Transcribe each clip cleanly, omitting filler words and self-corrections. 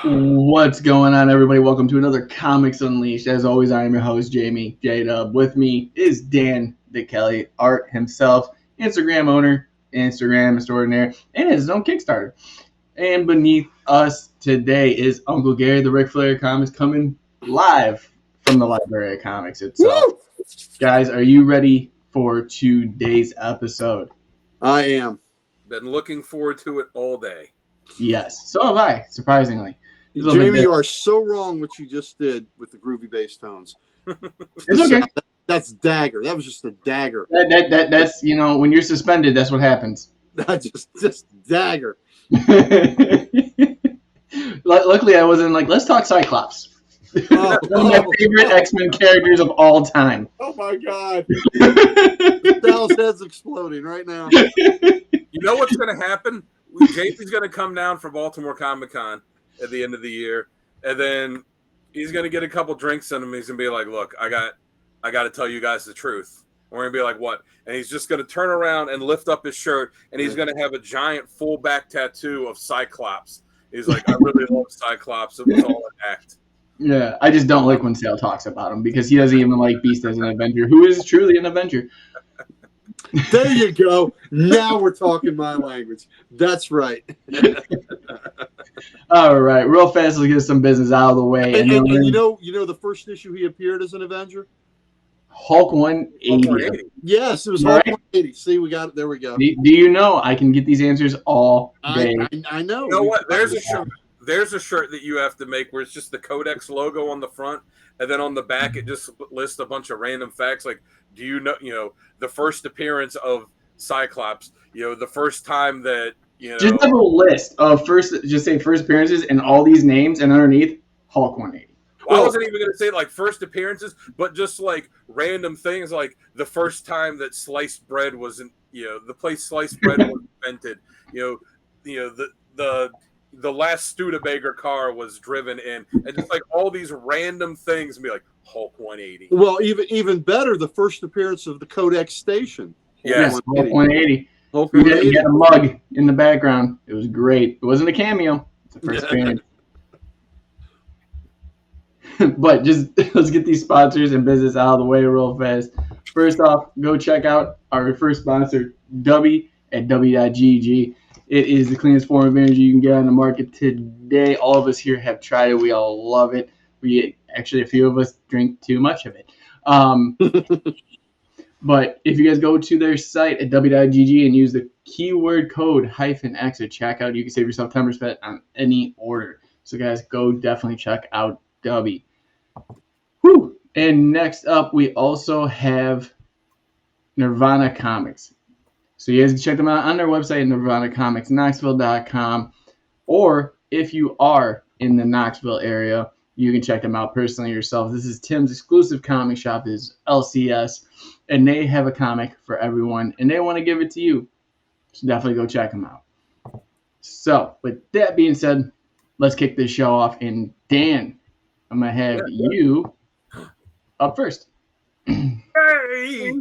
What's going on, everybody? Welcome to another Comics Unleashed. As always, I am your host, Jamie J-Dub. With me is Dan DeKelly, art himself, Instagram owner, Instagram extraordinaire, and his own Kickstarter. And beneath us today is Uncle Gary, the Ric Flair Comics, coming live from the Library of Comics itself. Woo! Guys, are you ready for today's episode? I am. Been looking forward to it all day. Yes, so have I, surprisingly. Jamie, you are so wrong what you just did with the groovy bass tones. It's okay. That's dagger. That was just a dagger. That's when you're suspended, that's what happens. That's just dagger. Luckily, I wasn't like, let's talk Cyclops. One of my favorite X-Men characters of all time. Oh my God. Dallas head's exploding right now. You know what's going to happen? JP's going to come down for Baltimore Comic-Con at the end of the year, and then he's going to get a couple drinks in him. He's going to be like, look, I got to tell you guys the truth. We're going to be like, what? And he's just going to turn around and lift up his shirt, and he's going to have a giant full back tattoo of Cyclops. He's like, I really love Cyclops. It was all an act. Yeah, I just don't like when Sale talks about him because he doesn't even like Beast as an Avenger, who is truly an Avenger. There you go. Now we're talking my language. That's right. All right, real fast, let's get some business out of the way. And you know the first issue he appeared as an Avenger? Hulk 180. Yes, it was Right? Hulk 180. See, we got it. There we go. Do you know I can get these answers all day? I know. You know what? There's a shirt that you have to make where it's just the CODEX logo on the front, and then on the back it just lists a bunch of random facts. Like, do you know, the first appearance of Cyclops? The first time that Just have a list of first appearances and all these names, and underneath Hulk 180. Well, I wasn't even going to say like first appearances, but just like random things, like the first time that sliced bread wasn't, the place sliced bread was invented. The last Studebaker car was driven in, and just like all these random things, and be like Hulk 180. Well, even better, the first appearance of the Codex station. Yes, Hulk 180. Hulk We 180. had a mug in the background. It was great. It wasn't a cameo. It's the first appearance. But just let's get these sponsors and business out of the way real fast. First off, go check out our first sponsor, W at W.GG. It is the cleanest form of energy you can get on the market today. All of us here have tried it. We all love it. A few of us drink too much of it. But if you guys go to their site at W.GG and use the keyword code -X at checkout, you can save yourself 10% on any order. So guys, go definitely check out W. Whew. And next up, we also have Nirvana Comics. So you guys can check them out on their website at nirvanacomicsknoxville.com. Or if you are in the Knoxville area, you can check them out personally yourself. This is Tim's exclusive comic shop, is LCS, and they have a comic for everyone, and they want to give it to you. So definitely go check them out. So with that being said, let's kick this show off. And Dan, I'm going to have you up first. Hey!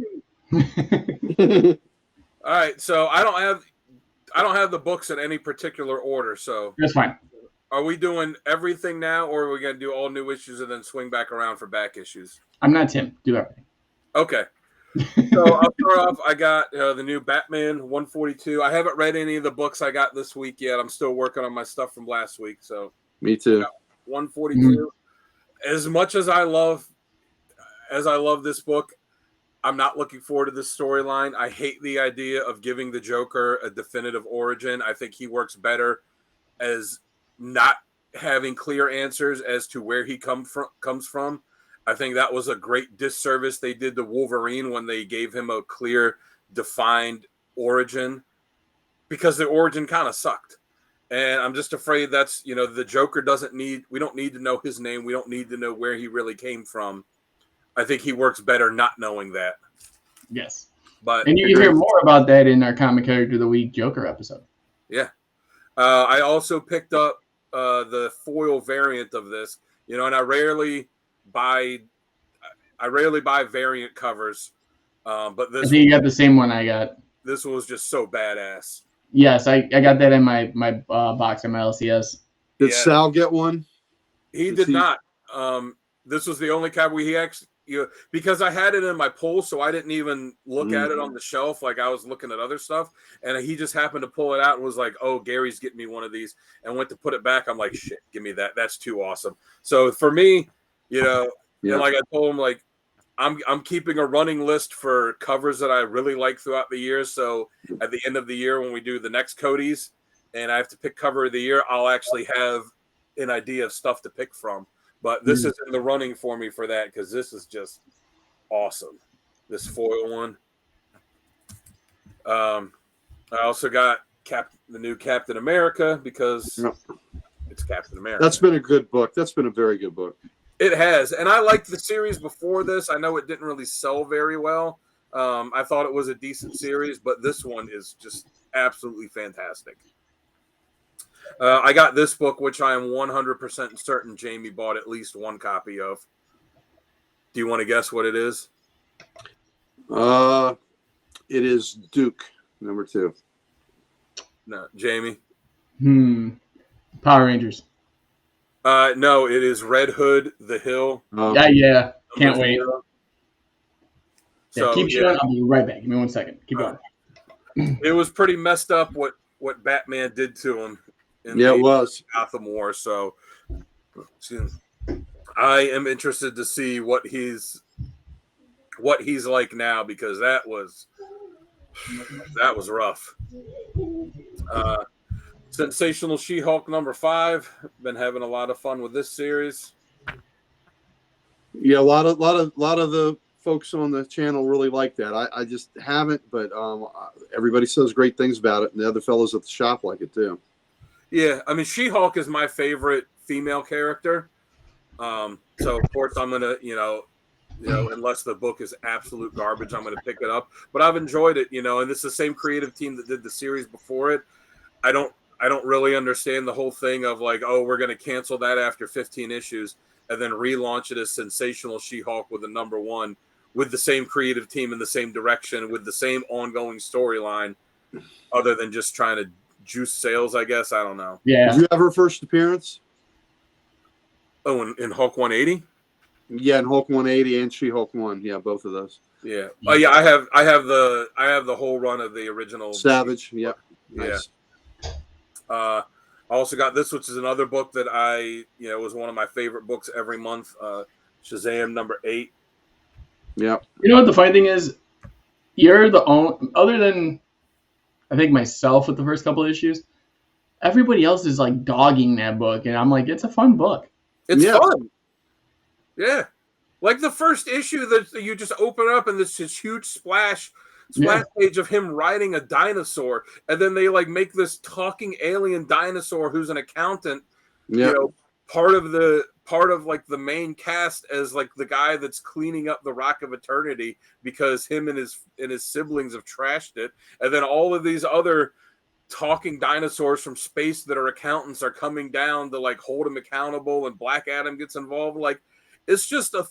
All right, so I don't have the books in any particular order. So That's fine. are we doing everything now, or are we going to do all new issues and then swing back around for back issues? I'm not Tim. Do everything. Okay. So I'll start off. I got the new Batman 142. I haven't read any of the books I got this week yet. I'm still working on my stuff from last week. So Me too. 142. As much as I love this book, I'm not looking forward to this storyline. I hate the idea of giving the Joker a definitive origin. I think he works better as not having clear answers as to where he comes from. I think that was a great disservice they did to Wolverine when they gave him a clear, defined origin, because the origin kind of sucked. And I'm just afraid that's, the Joker we don't need to know his name. We don't need to know where he really came from. I think he works better not knowing that. Yes. And you can hear more about that in our Comic Character of the Week Joker episode. Yeah. I also picked up the foil variant of this, and I rarely buy variant covers. But this I think you got the same one I got. This one was just so badass. Yes, I got that in my box at my LCS. Did Yeah. Sal get one? He did not. This was the only copy he actually, because I had it in my pull, so I didn't even look at it on the shelf like I was looking at other stuff. And he just happened to pull it out and was like, "Oh, Gary's getting me one of these," and went to put it back. I'm like, "Shit, give me that. That's too awesome." So for me, and like I told him, like I'm keeping a running list for covers that I really like throughout the year. So at the end of the year, when we do the next Cody's, and I have to pick cover of the year, I'll actually have an idea of stuff to pick from. But this is in the running for me for that, because this is just awesome. This foil one. I also got the new Captain America, because it's Captain America. That's been a good book. That's been a very good book. It has. And I liked the series before this. I know it didn't really sell very well. I thought it was a decent series, but this one is just absolutely fantastic. I got this book, which I am 100% certain Jamie bought at least one copy of. Do you want to guess what it is? It is Duke, number 2. No, Jamie? Power Rangers. No, it is Red Hood, The Hill. Yeah. Can't wait. So, keep showing. I'll be right back. Give me 1 second. Keep going. It was pretty messed up what Batman did to him. It was Gotham War. So I am interested to see what he's like now, because that was rough. Sensational She-Hulk number 5. Been having a lot of fun with this series. Yeah, a lot of the folks on the channel really like that. I just haven't, but everybody says great things about it, and the other fellows at the shop like it too. Yeah, I mean, She-Hulk is my favorite female character. So of course I'm gonna, unless the book is absolute garbage, I'm gonna pick it up. But I've enjoyed it, and it's the same creative team that did the series before it. I don't really understand the whole thing of like, oh, we're gonna cancel that after 15 issues and then relaunch it as Sensational She-Hulk with a number 1, with the same creative team in the same direction, with the same ongoing storyline, other than just trying to juice sales, I guess. I don't know. Yeah. Did you have her first appearance? Oh, in Hulk 180? Yeah, in Hulk 180 and She-Hulk 1. Yeah, both of those. Yeah. Oh yeah, I have the whole run of the original Savage. Yeah. Nice. I also got this, which is another book that was one of my favorite books every month. Shazam number 8. Yeah. You know what the funny thing is? You're the only, other than I think myself with the first couple of issues, everybody else is like dogging that book, and I'm like, it's a fun book. It's fun. Yeah. Like the first issue that you just open up and there's this huge splash page of him riding a dinosaur, and then they like make this talking alien dinosaur who's an accountant, part of like the main cast as like the guy that's cleaning up the Rock of Eternity because him and his siblings have trashed it, and then all of these other talking dinosaurs from space that are accountants are coming down to like hold him accountable, and Black Adam gets involved. Like, it's just a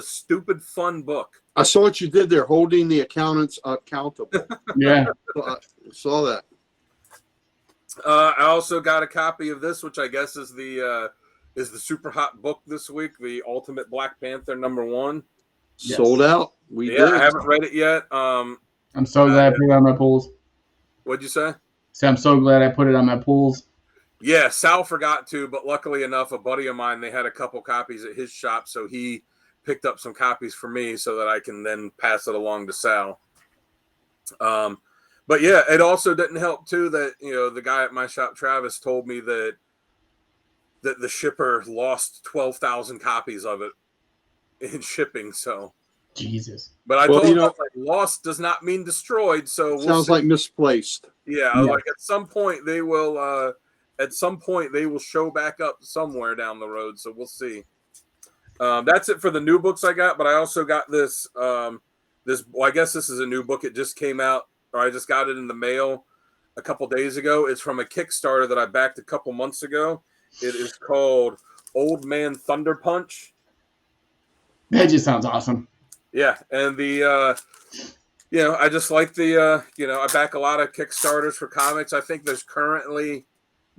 stupid fun book. I saw what you did there, holding the accountants accountable. Yeah. I saw that. I also got a copy of this, which I guess is the super hot book this week, the Ultimate Black Panther number 1. Yes. Sold out. We did. I haven't read it yet. I'm so glad I put it on my pools. What'd you say? I'm so glad I put it on my pools. Yeah, Sal forgot to, but luckily enough, a buddy of mine, they had a couple copies at his shop, so he picked up some copies for me so that I can then pass it along to Sal. But yeah, it also didn't help too that the guy at my shop, Travis, told me that the shipper lost 12,000 copies of it in shipping. So Jesus. But I told him, like, lost does not mean destroyed. So sounds like misplaced. Yeah, like at some point they will. At some point they will show back up somewhere down the road. So we'll see. That's it for the new books I got. But I also got this. Well, I guess this is a new book. It just came out, or I just got it in the mail a couple days ago. It's from a Kickstarter that I backed a couple months ago. It is called Old Man Thunder Punch. That just sounds awesome. Yeah, and I just like I back a lot of Kickstarters for comics. I think there's currently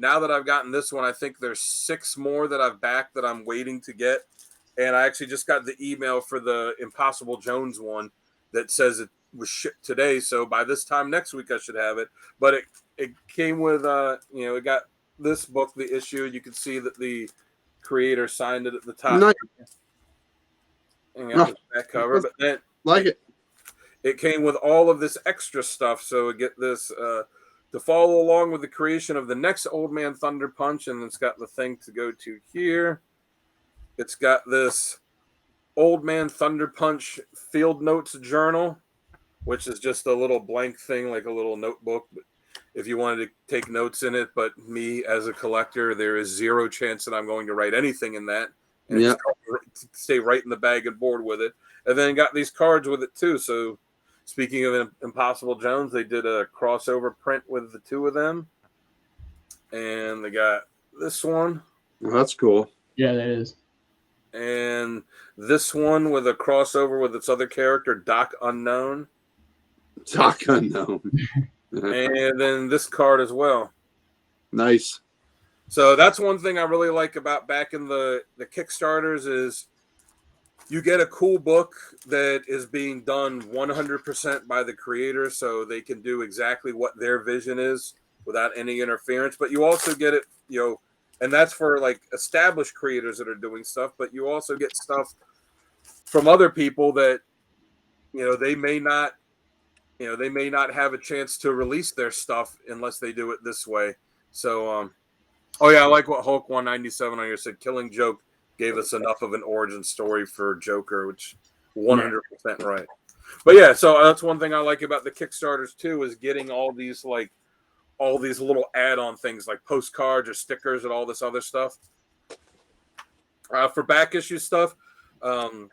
now that I've gotten this one, I think there's 6 more that I've backed that I'm waiting to get. And I actually just got the email for the Impossible Jones one that says it was shipped today. So by this time next week, I should have it. But it came with, it got this book, the issue. You can see that the creator signed it at the top. Nice. And got the back cover. But then Like it. it came with all of this extra stuff. So get this to follow along with the creation of the next Old Man Thunder Punch. And it's got the thing to go to here. It's got this Old Man Thunder Punch Field Notes Journal, which is just a little blank thing, like a little notebook. But if you wanted to take notes in it, but me as a collector, there is 0 chance that I'm going to write anything in that. And Yeah. stay right in the bag and board with it. And then got these cards with it too. So speaking of Impossible Jones, they did a crossover print with the 2 of them. And they got this one. Well, that's cool. Yeah, that is. And this one with a crossover with its other character, Doc Unknown. Doc Unknown. And then this card as well. Nice. So that's one thing I really like about backing the Kickstarters is you get a cool book that is being done 100% by the creator, so they can do exactly what their vision is without any interference. But you also get it, and that's for like established creators that are doing stuff, but you also get stuff from other people that, they may not have a chance to release their stuff unless they do it this way. So, I like what Hulk 197 on here said. Killing Joke gave us enough of an origin story for Joker, which 100% right. But yeah, so that's one thing I like about the Kickstarters too, is getting all these little add-on things like postcards or stickers and all this other stuff. For back issue stuff, the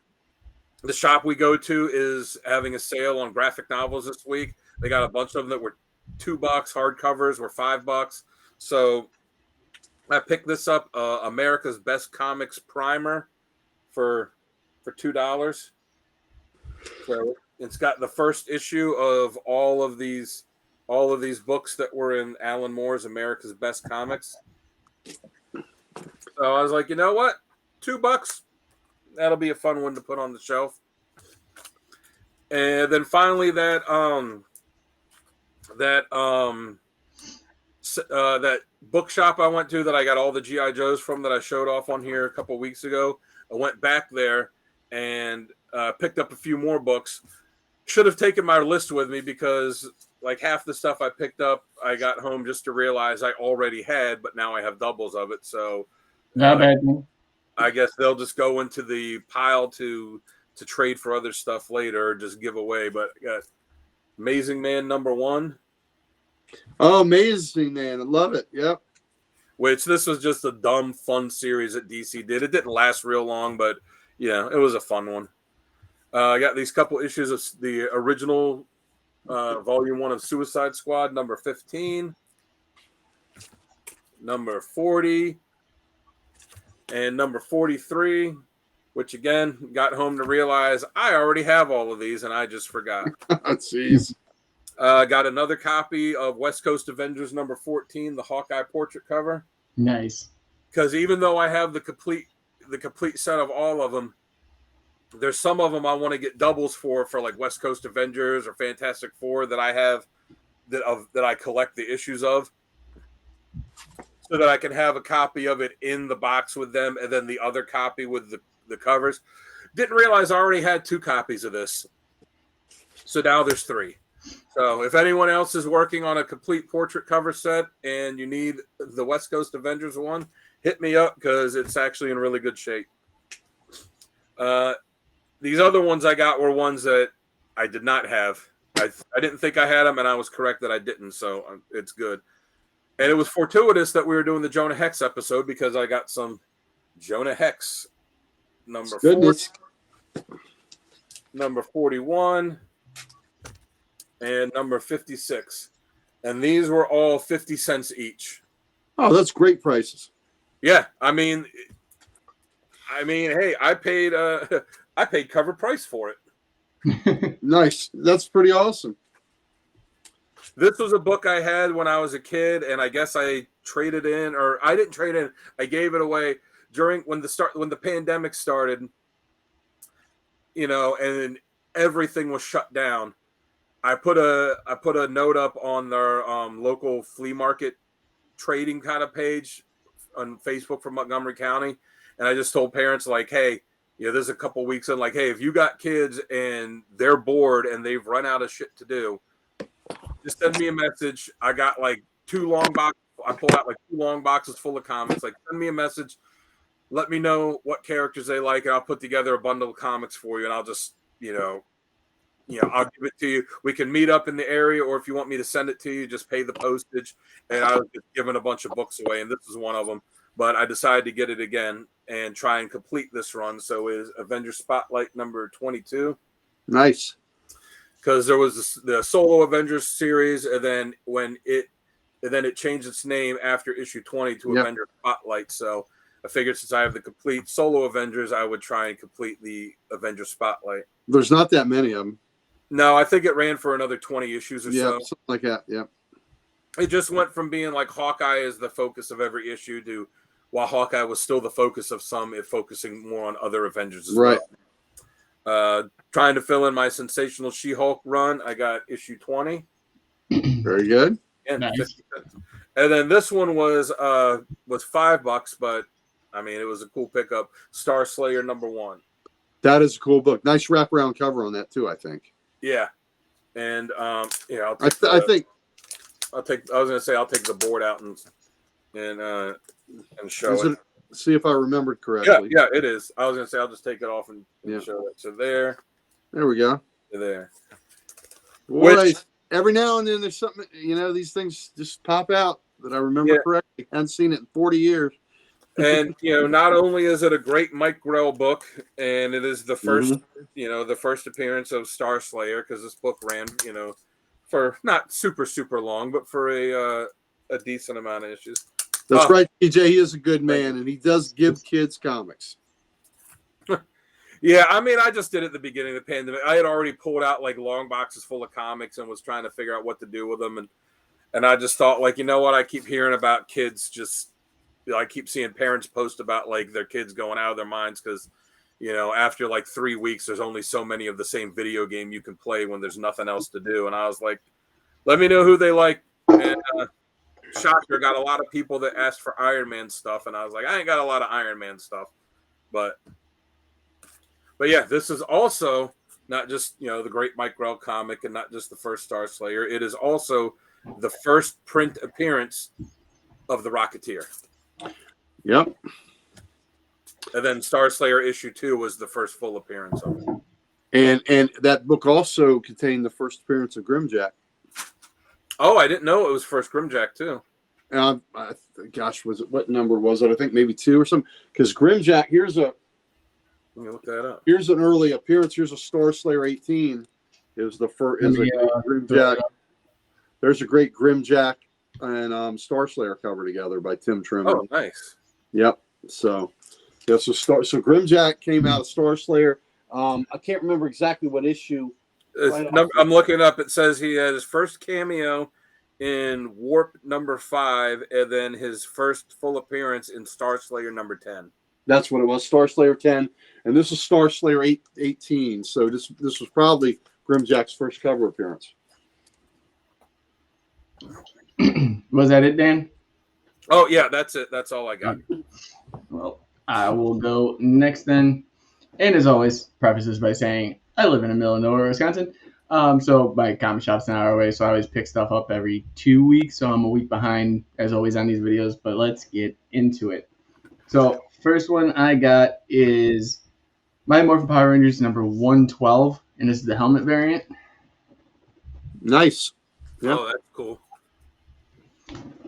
shop we go to is having a sale on graphic novels this week. They got a bunch of them that were $2. Hardcovers were $5. So I picked this up, America's Best Comics Primer for $2. So it's got the first issue of all of these books that were in Alan Moore's America's Best Comics. So I was like, you know what? $2. That'll be a fun one to put on the shelf. And then finally that bookshop I went to that I got all the G.I. Joes from that I showed off on here a couple weeks ago. I went back there and picked up a few more books. Should have taken my list with me because like half the stuff I picked up, I got home just to realize I already had, but now I have doubles of it. So Not bad. I guess they'll just go into the pile to trade for other stuff later or just give away. But I got Amazing Man #1. Oh, Amazing Man. I love it. Yep. Which this was just a dumb, fun series that DC did. It didn't last real long, but yeah, it was a fun one. I got these couple issues of the original volume 1 of Suicide Squad, number 15, number 40, and number 43, which again, got home to realize I already have all of these and I just forgot. Jeez. Got another copy of West Coast Avengers number 14, the Hawkeye portrait cover. Nice. Because even though I have the complete set of all of them, there's some of them I want to get doubles for like West Coast Avengers or Fantastic Four that I have that I collect the issues of, so that I can have a copy of it in the box with them and then the other copy with the covers. Didn't realize I already had 2 copies of this. So now there's 3. So if anyone else is working on a complete portrait cover set and you need the West Coast Avengers one, hit me up because it's actually in really good shape. These other ones I got were ones that I did not have. I didn't think I had them, and I was correct that I didn't, so it's good. And it was fortuitous that we were doing the Jonah Hex episode because I got some Jonah Hex number 40, number 41, and number 56. And these were all 50 cents each. Oh, that's great prices. Yeah, I mean, hey, I paid cover price for it. Nice. That's pretty awesome. This was a book I had when I was a kid, and I guess I traded in, or I didn't trade in. I gave it away during when the pandemic started, and everything was shut down. I put a note up on their local flea market trading kind of page on Facebook for Montgomery County, and I just told parents like, hey, there's a couple weeks in, like, hey, if you got kids and they're bored and they've run out of shit to do, just send me a message. I got like 2 long boxes. I pulled out like 2 long boxes full of comics. Like, send me a message. Let me know what characters they like, and I'll put together a bundle of comics for you, and I'll just, I'll give it to you. We can meet up in the area, or if you want me to send it to you, just pay the postage. And I was just giving a bunch of books away, and this is one of them. But I decided to get it again and try and complete this run. So it is Avengers Spotlight number 22. Nice. Because there was the solo Avengers series, and then it changed its name after issue 20 to Avengers Spotlight. So I figured since I have the complete solo Avengers, I would try and complete the Avengers Spotlight. There's not that many of them. No, I think it ran for another 20 issues or so. Something like that, yeah. It just went from being like Hawkeye is the focus of every issue to, while Hawkeye was still the focus of some, it focusing more on other Avengers as well. Trying to fill in my Sensational She-Hulk run, I got issue 20. Very good. And, nice. And then this one was $5, but I mean, it was a cool pickup. Star Slayer number 1. That is a cool book. Nice wraparound cover on that too, I think. Yeah, and I think I'll take the board out and show it. See if I remembered correctly. Yeah, it is. I was gonna say I'll just take it off and show it. So there we go. There. Boy, every now and then there's something, these things just pop out that I remember correctly. I hadn't seen it in 40 years. And not only is it a great Mike Grell book, and it is the first, the first appearance of Star Slayer, because this book ran, for not super long, but for a decent amount of issues. That's right, TJ. He is a good man, and he does give kids comics. Yeah, I mean, I just did it at the beginning of the pandemic. I had already pulled out like long boxes full of comics and was trying to figure out what to do with them, and I just thought, like, what? I keep hearing about kids just. I keep seeing parents post about like their kids going out of their minds because, after like 3 weeks, there's only so many of the same video game you can play when there's nothing else to do. And I was like, let me know who they like. And shocker, got a lot of people that asked for Iron Man stuff. And I was like, I ain't got a lot of Iron Man stuff. But yeah, this is also not just, the great Mike Grell comic and not just the first Star Slayer. It is also the first print appearance of the Rocketeer. Yep. And then Star Slayer issue 2 was the first full appearance of it. And that book also contained the first appearance of Grimjack. Oh, I didn't know it was first Grimjack too. Gosh, what number was it? I think maybe 2 or something. Because Grimjack, let me look that up. Here's an early appearance. Here's a Star Slayer 18. It was the first. Grimjack. There's a great Grimjack and Star Slayer cover together by Tim Trimmer. Oh, nice. Yep. So Grimjack came out of Star Slayer. I can't remember exactly what issue. I'm looking up. It says he had his first cameo in Warp number 5, and then his first full appearance in Star Slayer number 10. That's what it was, Star Slayer 10, and this is Star Slayer 18. So this was probably Grimjack's first cover appearance. Was that it, Dan? Oh yeah, that's it. That's all I got. Well, I will go next then. And as always, preface this by saying I live in the middle of nowhere, Wisconsin. So my comic shop's an hour away, so I always pick stuff up every 2 weeks. So I'm a week behind, as always, on these videos. But let's get into it. So first one I got is Mighty Morphin Power Rangers number 112, and this is the helmet variant. Nice. Yeah. Oh, that's cool.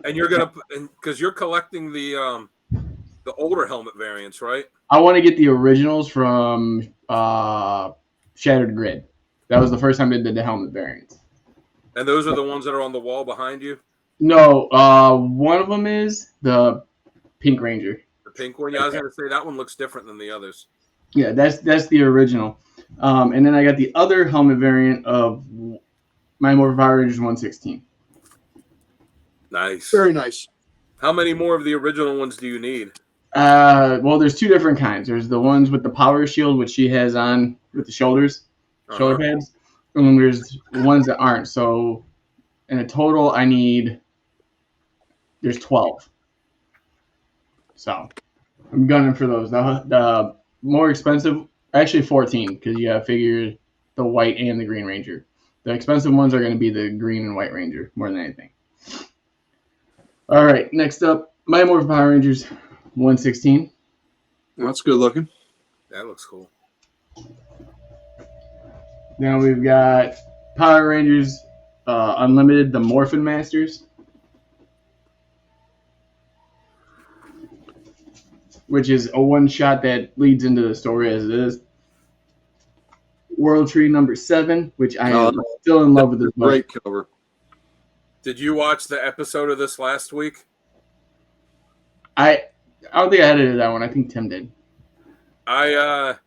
And you're gonna, because you're collecting the older helmet variants, right? I want to get the originals from Shattered Grid. That was the first time they did the helmet variants. And those are the ones that are on the wall behind you? No, one of them is the Pink Ranger. The pink one? Yeah, I was going to say that one looks different than the others. Yeah, that's the original. And then I got the other helmet variant of Mighty Morphin Power Rangers 116. Nice. Very nice. How many more of the original ones do you need? Well, there's two different kinds. There's the ones with the power shield, which she has on with the shoulder pads, and then there's ones that aren't. So, in a total, there's 12. So, I'm gunning for those. The more expensive, actually 14, because you got to figure the white and the green ranger. The expensive ones are going to be the green and white ranger more than anything. All right, next up, Mighty Morphin Power Rangers 116. That's good looking. That looks cool. Now we've got Power Rangers Unlimited, the Morphin Masters, which is a one-shot that leads into the story as it is. World Tree number 7, which I am still in love with this book. Great cover. Did you watch the episode of this last week? I don't think I edited that one. I think Tim did. Because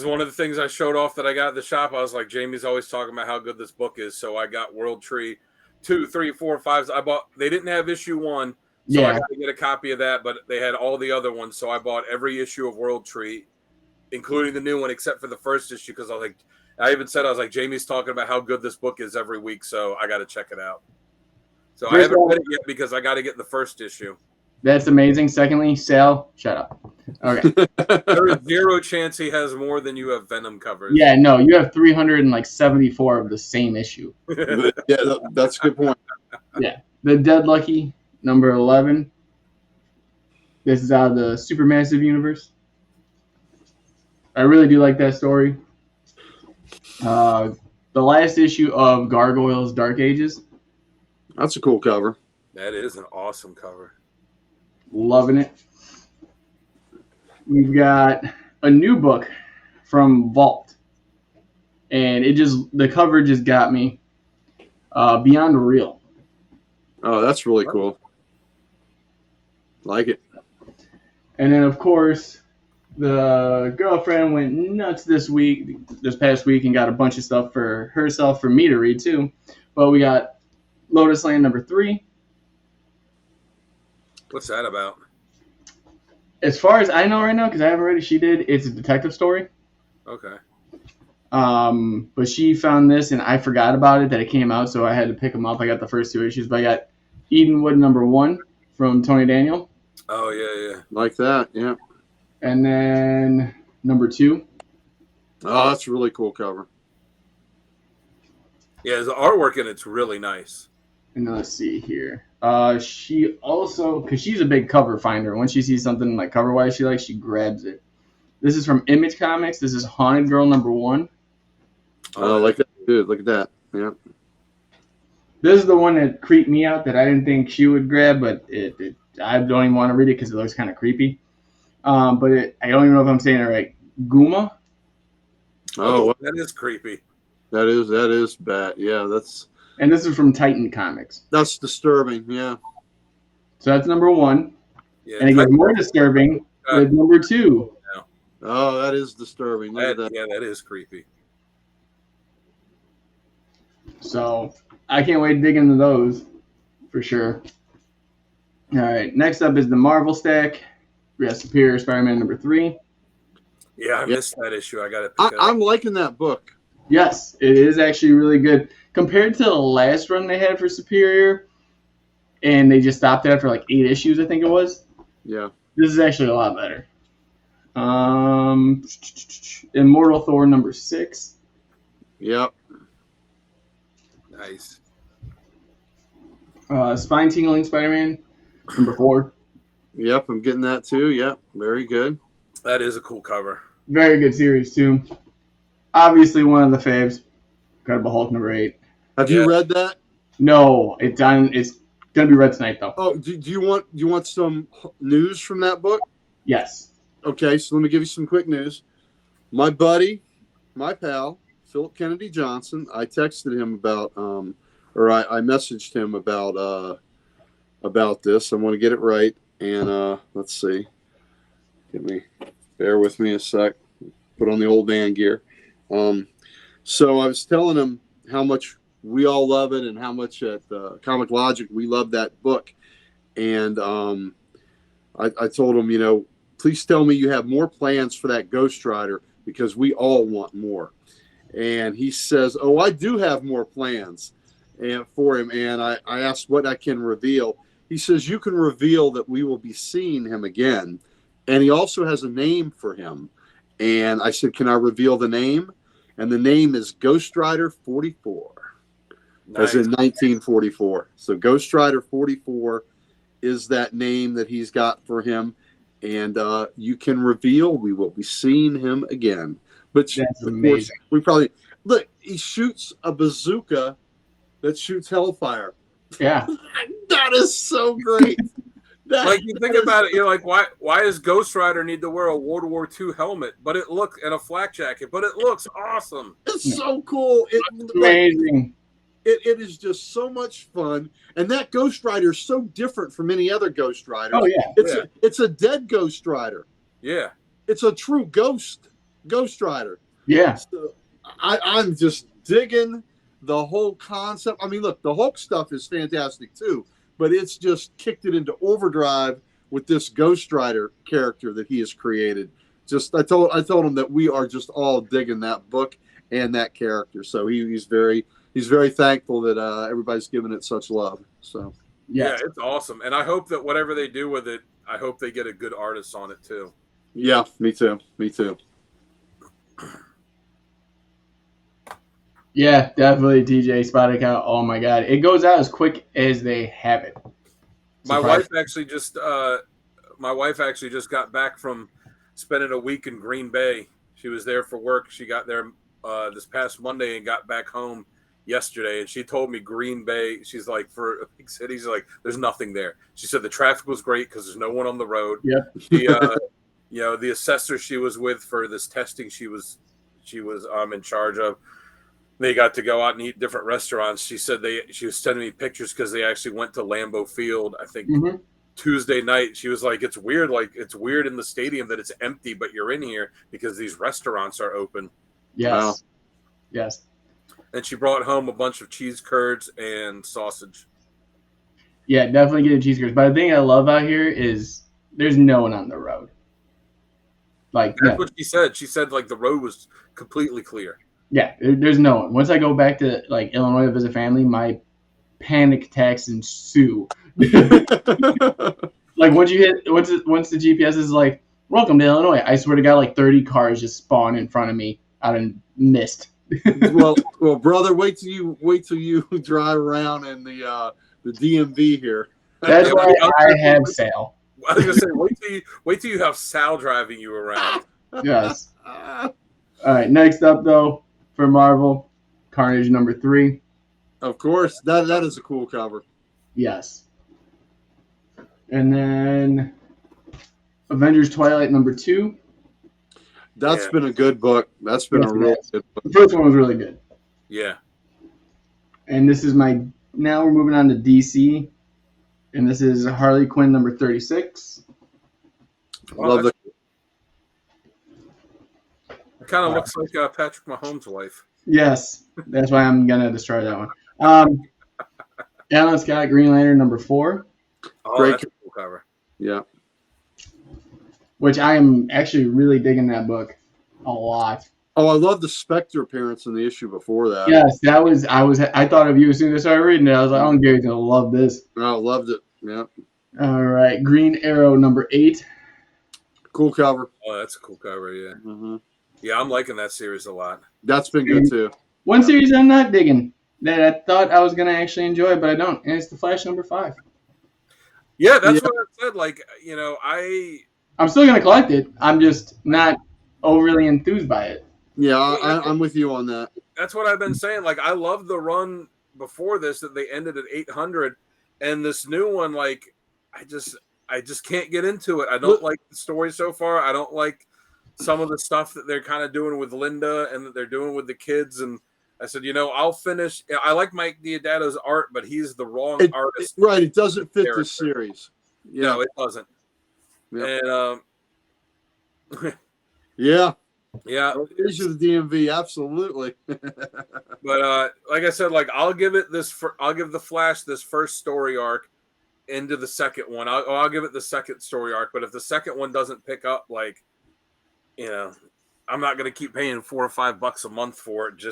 one of the things I showed off that I got at the shop, I was like, Jamie's always talking about how good this book is. So I got World Tree 2, 3, 4, 5. They didn't have issue 1. So I had to get a copy of that, but they had all the other ones. So I bought every issue of World Tree, including the new one, except for the first issue. Because I even said, Jamie's talking about how good this book is every week. So I got to check it out. So I haven't read it yet because I got to get the first issue. That's amazing. Secondly, Sal, shut up. Okay. There is zero chance he has more than you have Venom covers. Yeah, no, you have 374 of the same issue. Yeah, that's a good point. Yeah. The Dead Lucky, number 11. This is out of the Supermassive universe. I really do like that story. The last issue of Gargoyles Dark Ages. That's a cool cover. That is an awesome cover. Loving it. We've got a new book from Vault. And the cover just got me. Beyond Real. Oh, that's really cool. Like it. And then, of course, the girlfriend went nuts this past week, and got a bunch of stuff for herself, for me to read too. But we got Lotus Land number 3. What's that about? As far as I know right now, because I haven't read it, she did. It's a detective story. Okay. But she found this, and I forgot about it, that it came out, so I had to pick them up. I got the first 2 issues, but I got Edenwood number 1 from Tony Daniel. Oh, yeah. Like that, yeah. And then number 2. Oh, that's a really cool cover. Yeah, the artwork in it's really nice. And let's see here. She also, because she's a big cover finder, when she sees something like cover-wise she likes, she grabs it. This is from Image Comics. This is Haunted Girl number 1. Oh, like that. Dude, look at that. Yeah. This is the one that creeped me out that I didn't think she would grab, but I don't even want to read it because it looks kind of creepy. I don't even know if I'm saying it right. Guma. Oh, that is creepy. That is bad. Yeah, And this is from Titan Comics. That's disturbing. Yeah. So that's number 1. Yeah, and it gets more disturbing with number 2. Oh, that is disturbing. Look at that. Yeah, that is creepy. So I can't wait to dig into those for sure. All right. Next up is the Marvel stack. We got Superior Spider-Man number 3. Yeah, I missed that issue. I got to pick it up. I'm liking that book. Yes, it is actually really good. Compared to the last run they had for Superior, and they just stopped after like 8 issues, I think it was. Yeah. This is actually a lot better. Immortal Thor number 6. Yep. Nice. Spine Tingling Spider-Man number 4. Yep, I'm getting that too. Yep, very good. That is a cool cover. Very good series too. Obviously one of the faves. Incredible Hulk number 8. Have you read that? No, it's gonna be read tonight though. Oh, do you want some news from that book? Yes. Okay, so let me give you some quick news. My buddy, my pal, Philip Kennedy Johnson, I texted him about I messaged him about this. I want to get it right, and let's see. Bear with me a sec. Put on the old man gear. So I was telling him how much we all love it and how much at Comic Logic we love that book. and I told him, you know, please tell me you have more plans for that Ghost Rider because we all want more. And he says, oh, I do have more plans and for him. And I asked what I can reveal. He says, you can reveal that we will be seeing him again. And he also has a name for him. And I said, can I reveal the name? And the name is Ghost Rider 44, as in 1944. So Ghost Rider 44 is that name that he's got for him. And you can reveal we will be seeing him again. But That's of amazing. course, we probably look. He shoots a bazooka that shoots hellfire. Yeah, That is so great. Like you think about it, you're like, why does Ghost Rider need to wear a World War II helmet? But it looks and a flak jacket, but it looks awesome. It's so cool. amazing. It is just so much fun, and that Ghost Rider is so different from any other Ghost Rider. Oh yeah, It's a dead Ghost Rider. Yeah, It's a true Ghost Rider. yeah. So I'm just digging the whole concept. I mean, look, the Hulk stuff is fantastic too, but it's just kicked it into overdrive with this Ghost Rider character that he has created. Just I told him that we are just all digging that book and that character. So he's very thankful that everybody's giving it such love. So yeah, it's awesome, and I hope that whatever they do with it, I hope they get a good artist on it too. yeah, me too. Yeah, definitely TJ Spotted Cow. Oh my god. It goes out as quick as they have it. My wife actually just got back from spending a week in Green Bay. She was there for work. She got there this past Monday and got back home yesterday. And she told me Green Bay, she's like, for a big city, she's like, there's nothing there. She said the traffic was great because there's no one on the road. Yeah. You know, the assessor she was with for this testing she was in charge of, they got to go out and eat different restaurants. She said she was sending me pictures because they actually went to Lambeau Field, I think, Tuesday night. She was like, it's weird in the stadium that it's empty, but you're in here because these restaurants are open. Yes. Wow. Yes. And she brought home a bunch of cheese curds and sausage. Yeah, definitely get a cheese curds. But the thing I love out here is there's no one on the road. Like that's what she said. She said like the road was completely clear. Yeah, there's no one. Once I go back to like Illinois to visit family, my panic attacks ensue. Like once the GPS is like, welcome to Illinois, I swear to God, like 30 cars just spawn in front of me out in mist. well, brother, wait till you drive around in the DMV here. That's why I have Sal. I was gonna say, wait till you have Sal driving you around. Yes. All right. Next up, though, for Marvel, Carnage #3. Of course, that is a cool cover. Yes. And then Avengers Twilight #2. That's been a good book. That's been a real good book. The first one was really good. Yeah. And this is now we're moving on to DC. And this is Harley Quinn #36. Love it. It kind of looks like Patrick Mahomes' wife. Yes. That's why I'm going to destroy that one. Alan Scott, Green Lantern #4. Oh, Great that's a cool cover. Yeah. Which I am actually really digging that book a lot. Oh, I love the Spectre appearance in the issue before that. Yes, I thought of you as soon as I started reading it. I was like, oh, Gary's gonna love this. I loved it. Yeah. All right, Green Arrow #8. Cool cover. Oh, that's a cool cover. Yeah. Mm-hmm. Yeah, I'm liking that series a lot. That's been good too. One series I'm not digging that I thought I was gonna actually enjoy, but I don't, and it's The Flash #5. Yeah, that's what I said. Like, you know, I'm still gonna collect it. I'm just not overly enthused by it. Yeah, I'm with you on that. That's what I've been saying. Like, I love the run before this that they ended at 800, and this new one, like, I just can't get into it. I don't like the story so far. I don't like some of the stuff that they're kind of doing with Linda and that they're doing with the kids. And I said, I'll finish. I like Mike Diodado's art, but he's the wrong artist. Right, it doesn't fit this series. Yeah. No, it doesn't. Yep. And yeah. These are the DMV, absolutely. But like I said, like I'll give The Flash this first story arc, into the second one. I'll give it the second story arc. But if the second one doesn't pick up, like, you know, I'm not going to keep paying $4 or $5 a month for it.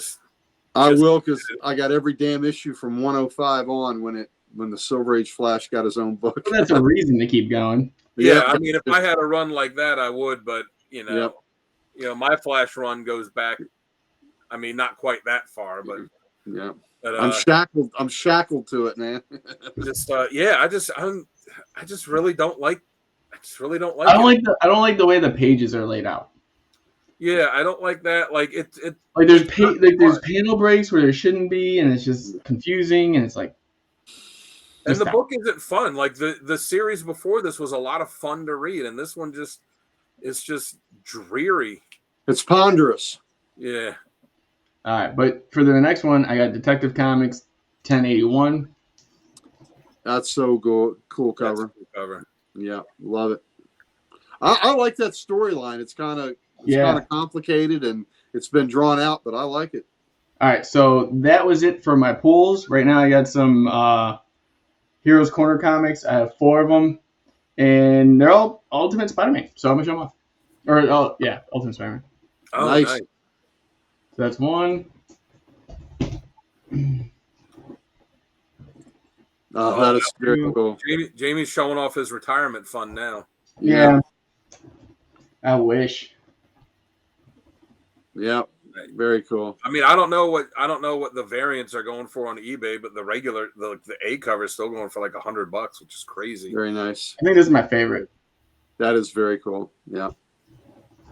I will, because I got every damn issue from 105 on when the Silver Age Flash got his own book. Well, that's a reason to keep going. Yeah, I mean, if I had a run like that, I would. But you know, my Flash run goes back. I mean, not quite that far, but yeah. But, I'm shackled. I'm shackled to it, man. I just really don't like. I just really don't like. I don't like the way the pages are laid out. Yeah, I don't like that. Like it like there's there's panel breaks where there shouldn't be, and it's just confusing, and it's like. And the book isn't fun. Like the series before this was a lot of fun to read, and this one it's just dreary. It's ponderous. Yeah. All right, but for the next one, I got Detective Comics 1081. That's so cool cover. Cool cover. Yeah, love it. I like that storyline. It's kind of complicated and it's been drawn out, but I like it. All right, so that was it for my pulls. Right now, I got some Heroes Corner comics. I have 4 of them, and they're all Ultimate Spider-Man. So I'm gonna show them off. Ultimate Spider-Man. Oh, nice. So that's one. That is very cool. Jamie's showing off his retirement fund now. Yeah. I wish. Yeah. Very cool. I mean, I don't know what the variants are going for on eBay, but the A cover is still going for like $100, which is crazy. Very nice. I think this is my favorite. That is very cool. Yeah.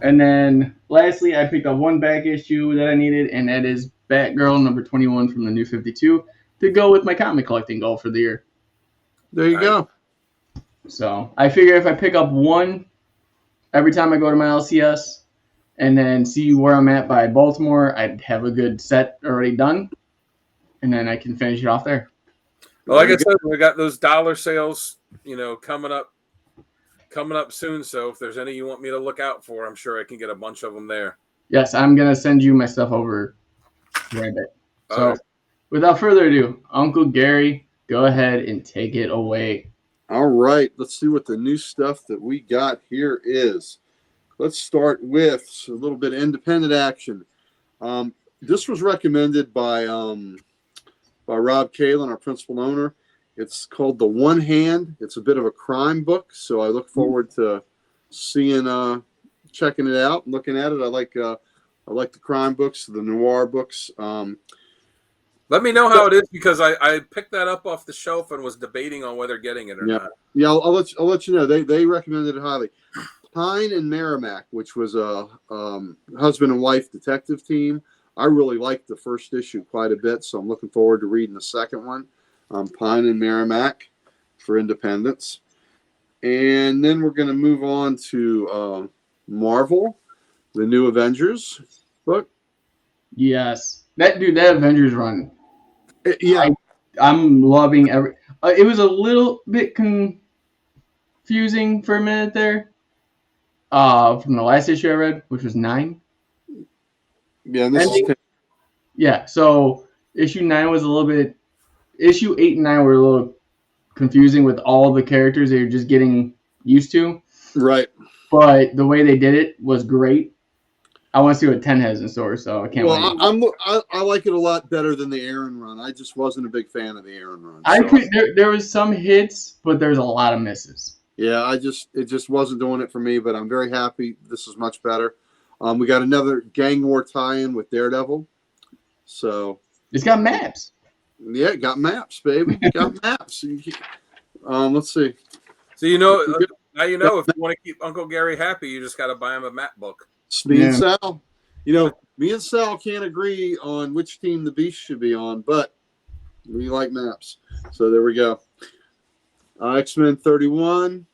And then lastly, I picked up one back issue that I needed, and that is Batgirl number 21 from the New 52 to go with my comic collecting goal for the year. There you go. So I figure if I pick up one every time I go to my LCS and then see where I'm at by Baltimore, I'd have a good set already done, and then I can finish it off there. Well, like I said, we got those dollar sales, coming up soon. So if there's any you want me to look out for, I'm sure I can get a bunch of them there. Yes, I'm gonna send you my stuff over right a bit. So without further ado, Uncle Gary, go ahead and take it away. All right, let's see what the new stuff that we got here is. Let's start with a little bit of independent action. This was recommended by Rob Kalin, our principal owner. It's called The One Hand. It's a bit of a crime book, so I look forward to checking it out and looking at it. I like the crime books, the noir books. Let me know how it is, because I picked that up off the shelf and was debating on whether getting it or not. Yeah, I'll let you know. They recommended it highly. Pine and Merrimack, which was a husband and wife detective team. I really liked the first issue quite a bit, so I'm looking forward to reading the second one. Pine and Merrimack for independence. And then we're going to move on to Marvel, the new Avengers book. Yes. That Avengers run. Yeah. I'm loving every. It was a little bit confusing for a minute there. From the last issue I read, which was 9. Yeah, and this is 10. Yeah, so issue 9 was a little bit. Issue 8 and 9 were a little confusing with all the characters that you're just getting used to. Right. But the way they did it was great. I want to see what 10 has in store, so I can't wait. I like it a lot better than the Aaron run. I just wasn't a big fan of the Aaron run. So. There was some hits, but there's a lot of misses. Yeah, it just wasn't doing it for me, but I'm very happy. This is much better. We got another Gang War tie-in with Daredevil. So it's got maps. Yeah, it got maps, baby. Got maps. Let's see. So now if you want to keep Uncle Gary happy, you just got to buy him a map book. Me and Sal, me and Sal can't agree on which team the Beast should be on, but we like maps. So there we go. X-Men 31.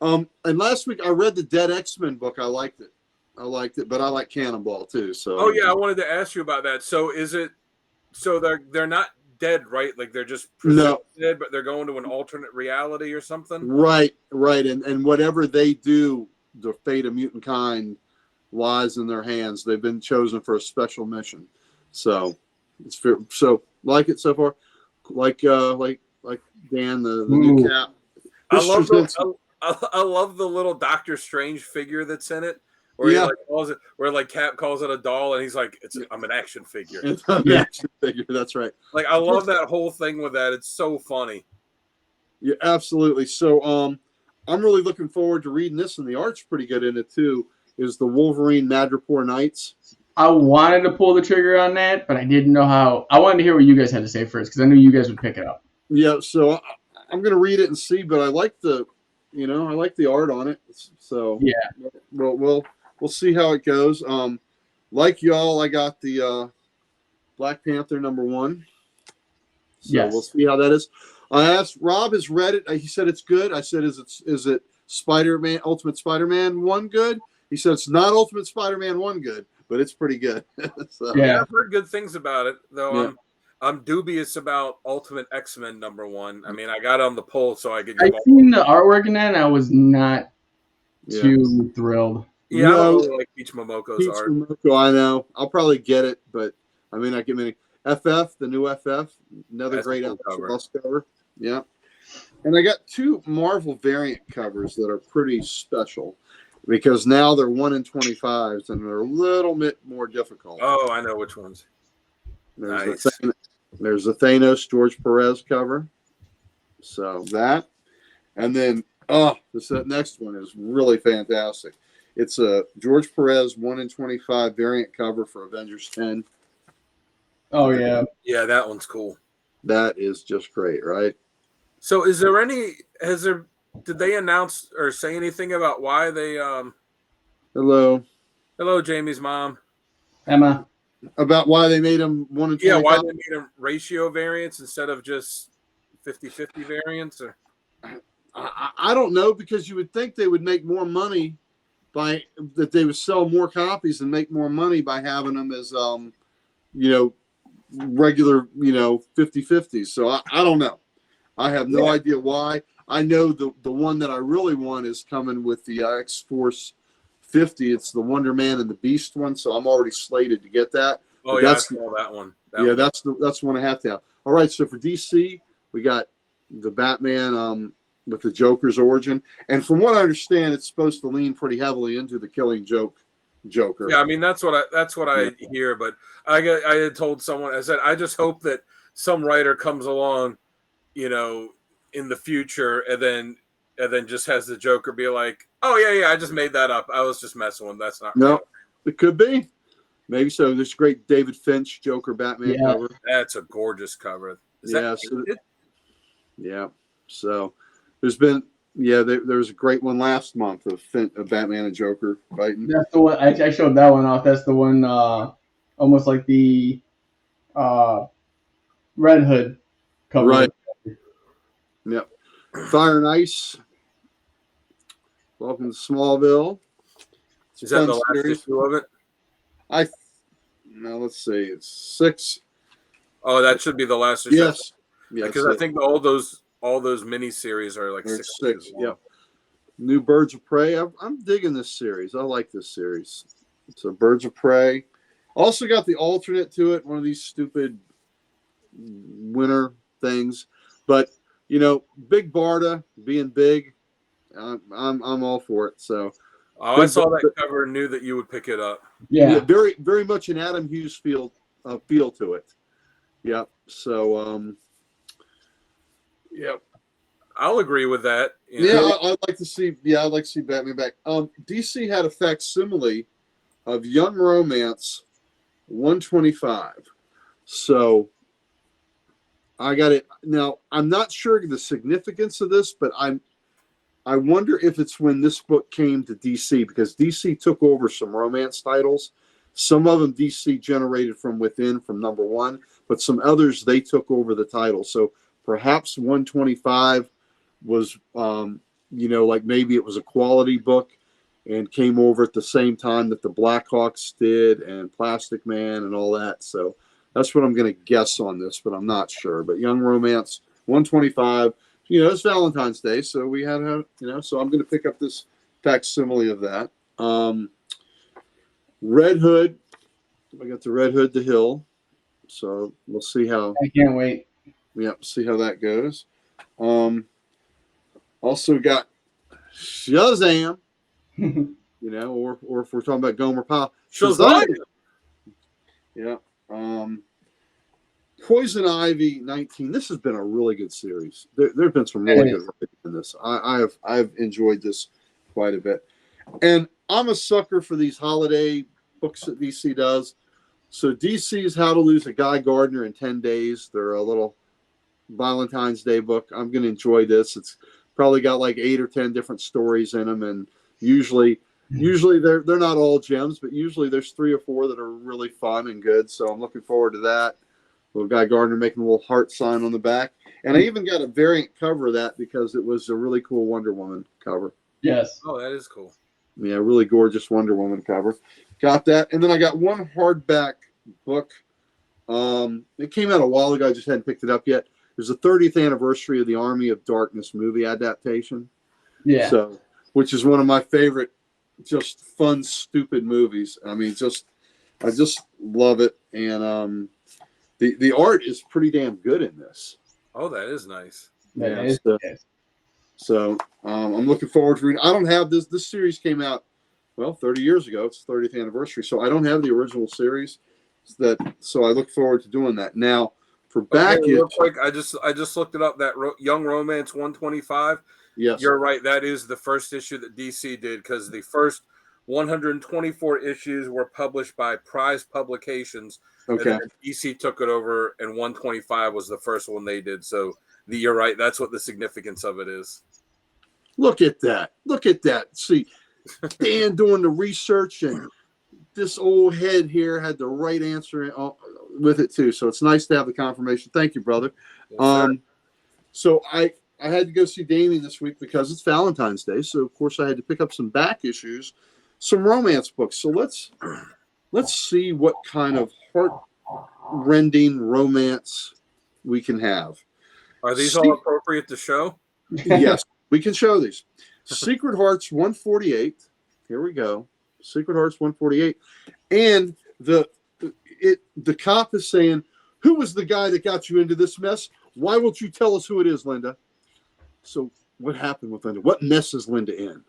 And last week I read the Dead X-Men book. I liked it, but I like Cannonball too. So. Oh yeah, I wanted to ask you about that. So is it? So they're not dead, right? Like they're just dead, but they're going to an alternate reality or something. Right. And whatever they do, the fate of mutant kind lies in their hands. They've been chosen for a special mission. So like it so far. Like like Dan, the new Cap. I This love presents- I love the little Doctor Strange figure that's in it, where he like calls it, where like Cap calls it a doll, and he's like, I'm an action figure. It's an action figure. That's right. Like I love that whole thing with that. It's so funny. Yeah, absolutely. So I'm really looking forward to reading this, and the art's pretty good in it too. Is the Wolverine Madripoor Knights? I wanted to pull the trigger on that, but I didn't know how. I wanted to hear what you guys had to say first because I knew you guys would pick it up. Yeah, so I'm gonna read it and see, but I like the art on it. So yeah, we'll see how it goes. Like y'all, I got the Black Panther #1. So yes. we'll see how that is. I asked Rob has read it. He said it's good. I said, is it Spider-Man Ultimate Spider-Man 1 good? He said it's not Ultimate Spider-Man 1 good, but it's pretty good. So, yeah, I've heard good things about it, though. Yeah. I'm dubious about Ultimate X-Men #1. I mean, I got on the poll so I could. I seen the artwork in that, and I was not too thrilled. Yeah, I don't really like Peach Momoko's art. Momoko, I know. I'll probably get it, but I mean, I get many. FF, the new FF, another That's great a cool cover. Yeah. And I got 2 Marvel variant covers that are pretty special because now they're 1 in 25s and they're a little bit more difficult. Oh, I know which ones. There's the Thanos George Perez cover. So that. And then, that next one is really fantastic. It's a George Perez 1 in 25 variant cover for Avengers 10. Oh, yeah. Yeah, that one's cool. That is just great, right? So did they announce or say anything about why they Hello, Jamie's mom. Emma. About why they made them 1 in 25? Yeah, why they made them ratio variants instead of just 50-50 variants? Or I don't know, because you would think they would make more money that they would sell more copies and make more money by having them as regular 50-50s. So I don't know. I have no idea why. I know the one that I really want is coming with the X-Force 50. It's the Wonder Man and the Beast one, so I'm already slated to get that. Oh, yeah, I saw that one. That's the one I have to have. All right, so for DC, we got the Batman with the Joker's origin, and from what I understand, it's supposed to lean pretty heavily into the Killing Joker. Yeah, I mean that's what I hear, but I had told someone, I said I just hope that some writer comes along, in the future, and then just has the Joker be like, oh yeah, I just made that up. I was just messing with him. That's not real. It could be. Maybe so. There's a great David Finch Joker Batman cover. That's a gorgeous cover. So there's been there was a great one last month of Batman and Joker fighting. That's the one I showed that one off. That's the one almost like the Red Hood cover. Right. Yep. Fire and Ice. Welcome to Smallville. Is that the last issue of it? Let's see. It's 6. Oh, that should be the last issue. Yes. Because I think all those miniseries are like 6. Yep. New Birds of Prey. I'm digging this series. I like this series. So Birds of Prey. Also got the alternate to it. One of these stupid winter things, but Big Barda being big, I'm all for it. So I saw that cover and knew that you would pick it up. Yeah, very very much an Adam Hughes feel to it. Yep. So yep. I'll agree with that. I'd like to see. Yeah, I'd like to see Batman back. DC had a facsimile of Young Romance 125. So I got it. Now, I'm not sure the significance of this, but I wonder if it's when this book came to DC, because DC took over some romance titles. Some of them DC generated from within, from #1, but some others they took over the title. So perhaps 125 was, like maybe it was a quality book and came over at the same time that the Blackhawks did and Plastic Man and all that. So that's what I'm going to guess on this, but I'm not sure. But Young Romance 125, it's Valentine's Day, so we had so I'm going to pick up this facsimile of that. Red Hood, I got the Red Hood the Hill, so we'll see how. I can't wait. See how that goes. Also got Shazam, or if we're talking about Gomer Pyle, Shazam! Yeah. Poison Ivy 19. This has been a really good series. There have been some really good writing in this. I've enjoyed this quite a bit. And I'm a sucker for these holiday books that DC does. So DC's How to Lose a Guy Gardner in 10 Days. They're a little Valentine's Day book. I'm going to enjoy this. It's probably got like 8 or 10 different stories in them. And usually they're not all gems, but usually there's 3 or 4 that are really fun and good. So I'm looking forward to that. Little Guy Gardner making a little heart sign on the back. And I even got a variant cover of that because it was a really cool Wonder Woman cover. Yes. Oh, that is cool. Yeah, really gorgeous Wonder Woman cover. Got that. And then I got one hardback book. It came out a while ago. I just hadn't picked it up yet. There's the 30th anniversary of the Army of Darkness movie adaptation. Yeah. So, which is one of my favorite, just fun, stupid movies. I mean, I just love it. And the art is pretty damn good in this. Oh, that is nice. So I'm looking forward to reading. I don't have this. This series came out 30 years ago. It's the 30th anniversary. So I don't have the original series. So I look forward to doing that. Now for back real quick, I just looked it up. That Young Romance 125. Yes, you're right. That is the first issue that DC did because the first 124 issues were published by Prize Publications. Okay. And then DC took it over, and 125 was the first one they did. So you're right. That's what the significance of it is. Look at that. Look at that. See, Dan doing the research, and this old head here had the right answer with it too. So it's nice to have the confirmation. Thank you, brother. Yes, so I had to go see Damien this week because it's Valentine's Day. So of course I had to pick up some back issues, some romance books. So let's see what kind of heart-rending romance we can have. Are these all appropriate to show? Yes, we can show these. Secret Hearts 148. Here we go. Secret Hearts 148. And the cop is saying, "Who was the guy that got you into this mess? Why won't you tell us who it is, Linda?" So what happened with Linda? What mess is Linda in?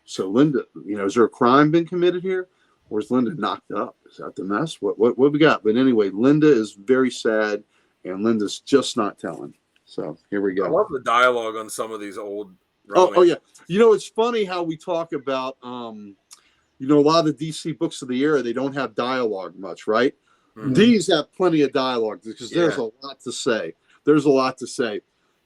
So Linda, has there a crime been committed here? Or is Linda knocked up? Is that the mess? What we got? But anyway, Linda is very sad, and Linda's just not telling. So here we go. I love the dialogue on some of these old. Oh yeah. It's funny how we talk about, a lot of the DC books of the era, they don't have dialogue much, right? Mm-hmm. These have plenty of dialogue because there's a lot to say. There's a lot to say.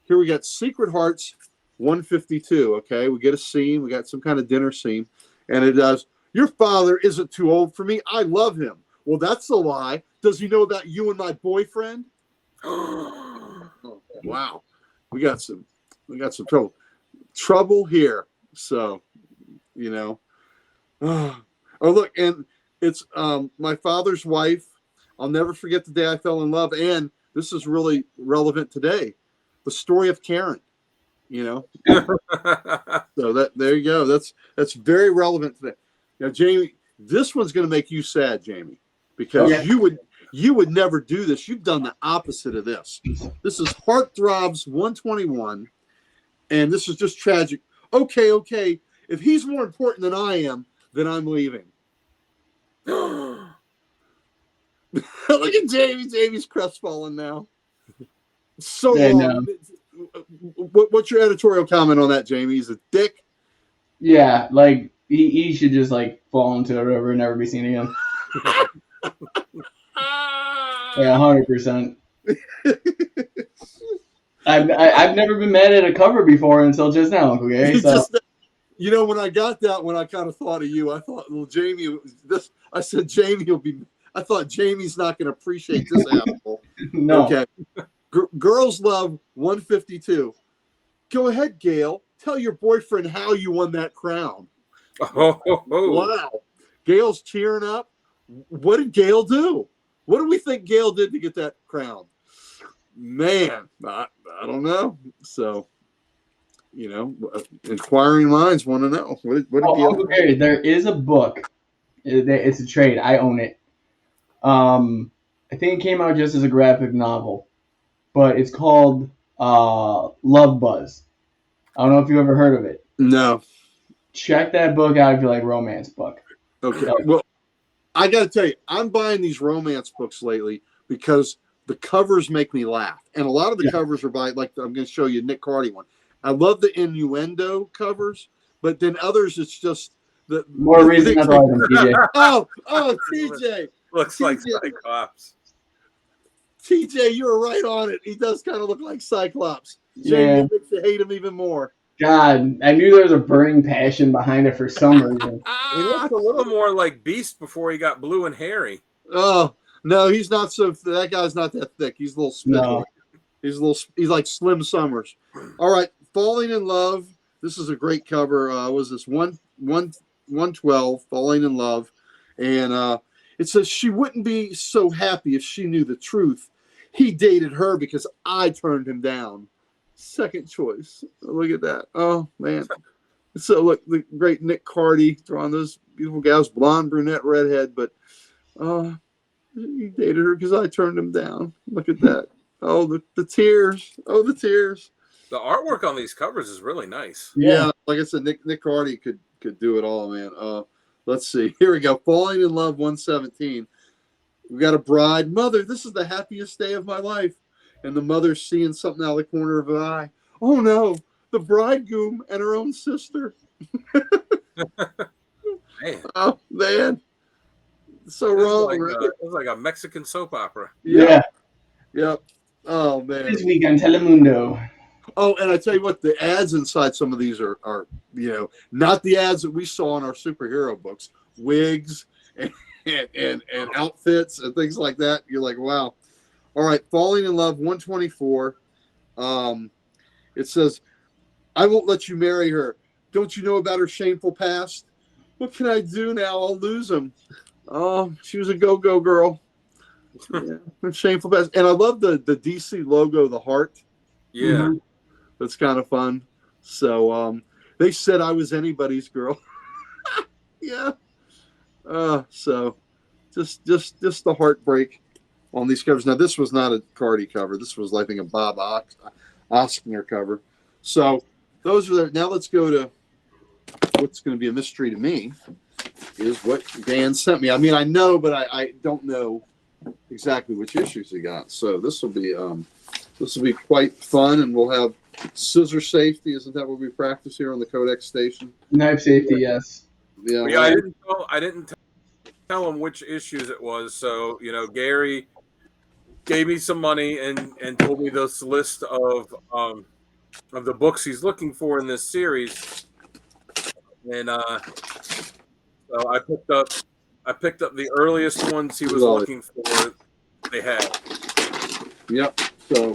Here we got Secret Hearts 152. Okay, we get a scene. We got some kind of dinner scene, and it does. "Your father isn't too old for me. I love him." Well, that's a lie. Does he know about you and my boyfriend? Oh, wow, we got some trouble here. So, oh look, and it's my father's wife. I'll never forget the day I fell in love, and this is really relevant today. The story of Karen. So there you go. That's very relevant today. Now, Jamie, this one's going to make you sad, Jamie, because you would never do this. You've done the opposite of this. This is Heartthrobs 121, and this is just tragic. Okay. If he's more important than I am, then I'm leaving. Look at Jamie. Jamie's crestfallen now. So long. What's your editorial comment on that, Jamie? He's a dick. Yeah, like he should just fall into a river and never be seen again. Yeah, 100%. I've never been mad at a cover before until just now, Uncle Gary. So. When I got that one, I kind of thought of you. I thought, well, Jamie, I said Jamie will be. I thought Jamie's not going to appreciate this apple. No. Okay. Girls Love 152. Go ahead, Gail. Tell your boyfriend how you won that crown. Oh. Wow. Gail's cheering up. What did Gail do? What do we think Gail did to get that crown? Man, I don't know. So, inquiring minds want to know. What did Gail do? Okay, there is a book. It's a trade. I own it. I think it came out just as a graphic novel. But it's called Love Buzz. I don't know if you ever heard of it. No. Check that book out if you like romance book. Okay. Well, I got to tell you, I'm buying these romance books lately because the covers make me laugh. And a lot of the covers are by, like, I'm going to show you Nick Cardy one. I love the innuendo covers, but then others, it's just the more reason not to like them, TJ. Oh, TJ. Looks like Cyclops. TJ, you were right on it. He does kind of look like Cyclops. Yeah. It makes you hate him even more. God, I knew there was a burning passion behind it for some reason. He looked a little more like Beast before he got blue and hairy. Oh, no, he's not so. That guy's not that thick. He's a little spindly. He's he's like Slim Summers. All right, Falling in Love. This is a great cover. Was this 112, Falling in Love, and it says she wouldn't be so happy if she knew the truth. He dated her because I turned him down. Second choice. Look at that. Oh man. So look, the great Nick Cardy drawing those beautiful gals, blonde, brunette, redhead, but he dated her because I turned him down. Look at that. Oh, the tears. Oh, the tears. The artwork on these covers is really nice. Yeah, like I said, Nick Cardy could do it all, man. Let's see. Here we go. Falling in Love 117. We got a bride. Mother, this is the happiest day of my life. And the mother's seeing something out of the corner of her eye. Oh no, the bridegroom and her own sister. Man. Oh man. So wrong, like, right? It was like a Mexican soap opera. Yeah. Yep. Oh man. This week on Telemundo. Oh, and I tell you what, the ads inside some of these are not the ads that we saw in our superhero books. Wigs and outfits and things like that. You're like, wow. All right, Falling in Love 124. It says, I won't let you marry her. Don't you know about her shameful past? What can I do now? I'll lose him. Oh, she was a go-go girl. Yeah, her shameful past. And I love the DC logo, the heart. Yeah. Mm-hmm. That's kind of fun. So they said I was anybody's girl. Yeah. So just the heartbreak on these covers. Now this was not a Cardi cover. This was, I think, a Bob Oskinger cover. So those are there. Now let's go to what's going to be a mystery to me is what Dan sent me. I mean, I know, but I don't know exactly which issues he got. So this will be quite fun, and we'll have scissor safety. Isn't that what we practice here on the Codex station? Knife safety, yes. Yeah, I didn't tell him which issues it was. So, Gary gave me some money and told me this list of the books he's looking for in this series. And so I picked up the earliest ones he was looking for. They had. Yep. So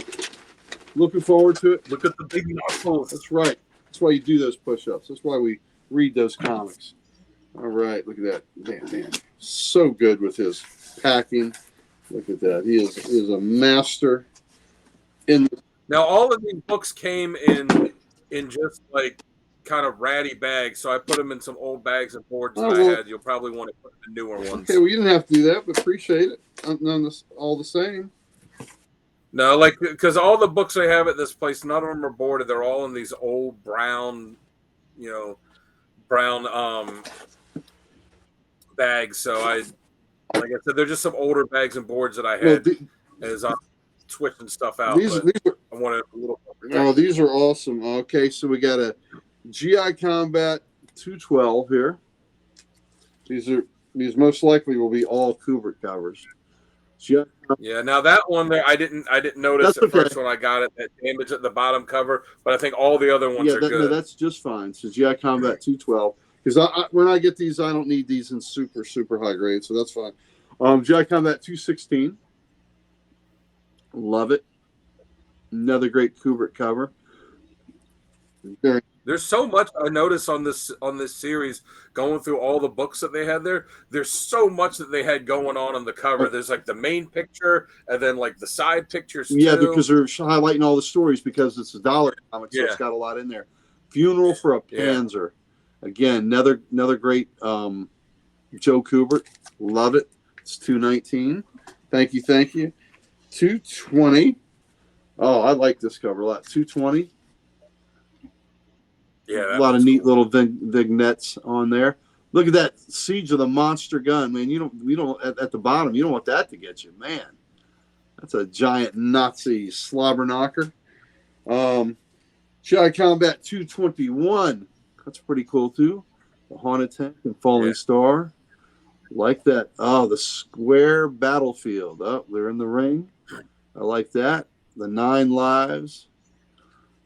looking forward to it. Look at the big muscles. That's right. That's why you do those push-ups. That's why we read those comics. All right. Look at that. Dan. So good with his packing. Look at that. He is a master. Now all of these books came in just like kind of ratty bags, so I put them in some old bags and boards that I had. You'll probably want to put the newer ones. Okay, well, you didn't have to do that, but appreciate it. None all the same. No, like, because all the books I have at this place, none of them are boarded. They're all in these old brown bags. So like I said, they're just some older bags and boards that I had as I'm switching stuff out. I wanted a little. Oh, these are awesome. Okay, so we got a GI Combat 212 here. These most likely will be all Kubrick covers. Yeah, now that one there, I didn't notice at first when I got it, that damage at the bottom cover, but I think all the other ones are good. No, that's just fine. So GI Combat 212, because when I get these, I don't need these in super, super high grade, so that's fine. GI Combat 216, love it. Another great Kubrick cover. There's so much I noticed on this series, going through all the books that they had there. There's so much that they had going on the cover. There's like the main picture and then like the side pictures too. Yeah, because they're highlighting all the stories because it's a dollar comic, so it's got a lot in there. Funeral for a Panzer. Yeah. Again, another great Joe Kubrick. Love it. It's $219. Thank you. $220. Oh, I like this cover a lot. 220. Yeah, A lot of neat little vignettes on there. Look at that Siege of the Monster Gun, man. We don't at the bottom. You don't want that to get you, man. That's a giant Nazi slobber knocker. GI Combat 221. That's pretty cool too. The Haunted Tank and Falling Star. Like that. Oh, the Square Battlefield. Oh, they're in the ring. I like that. The 9 Lives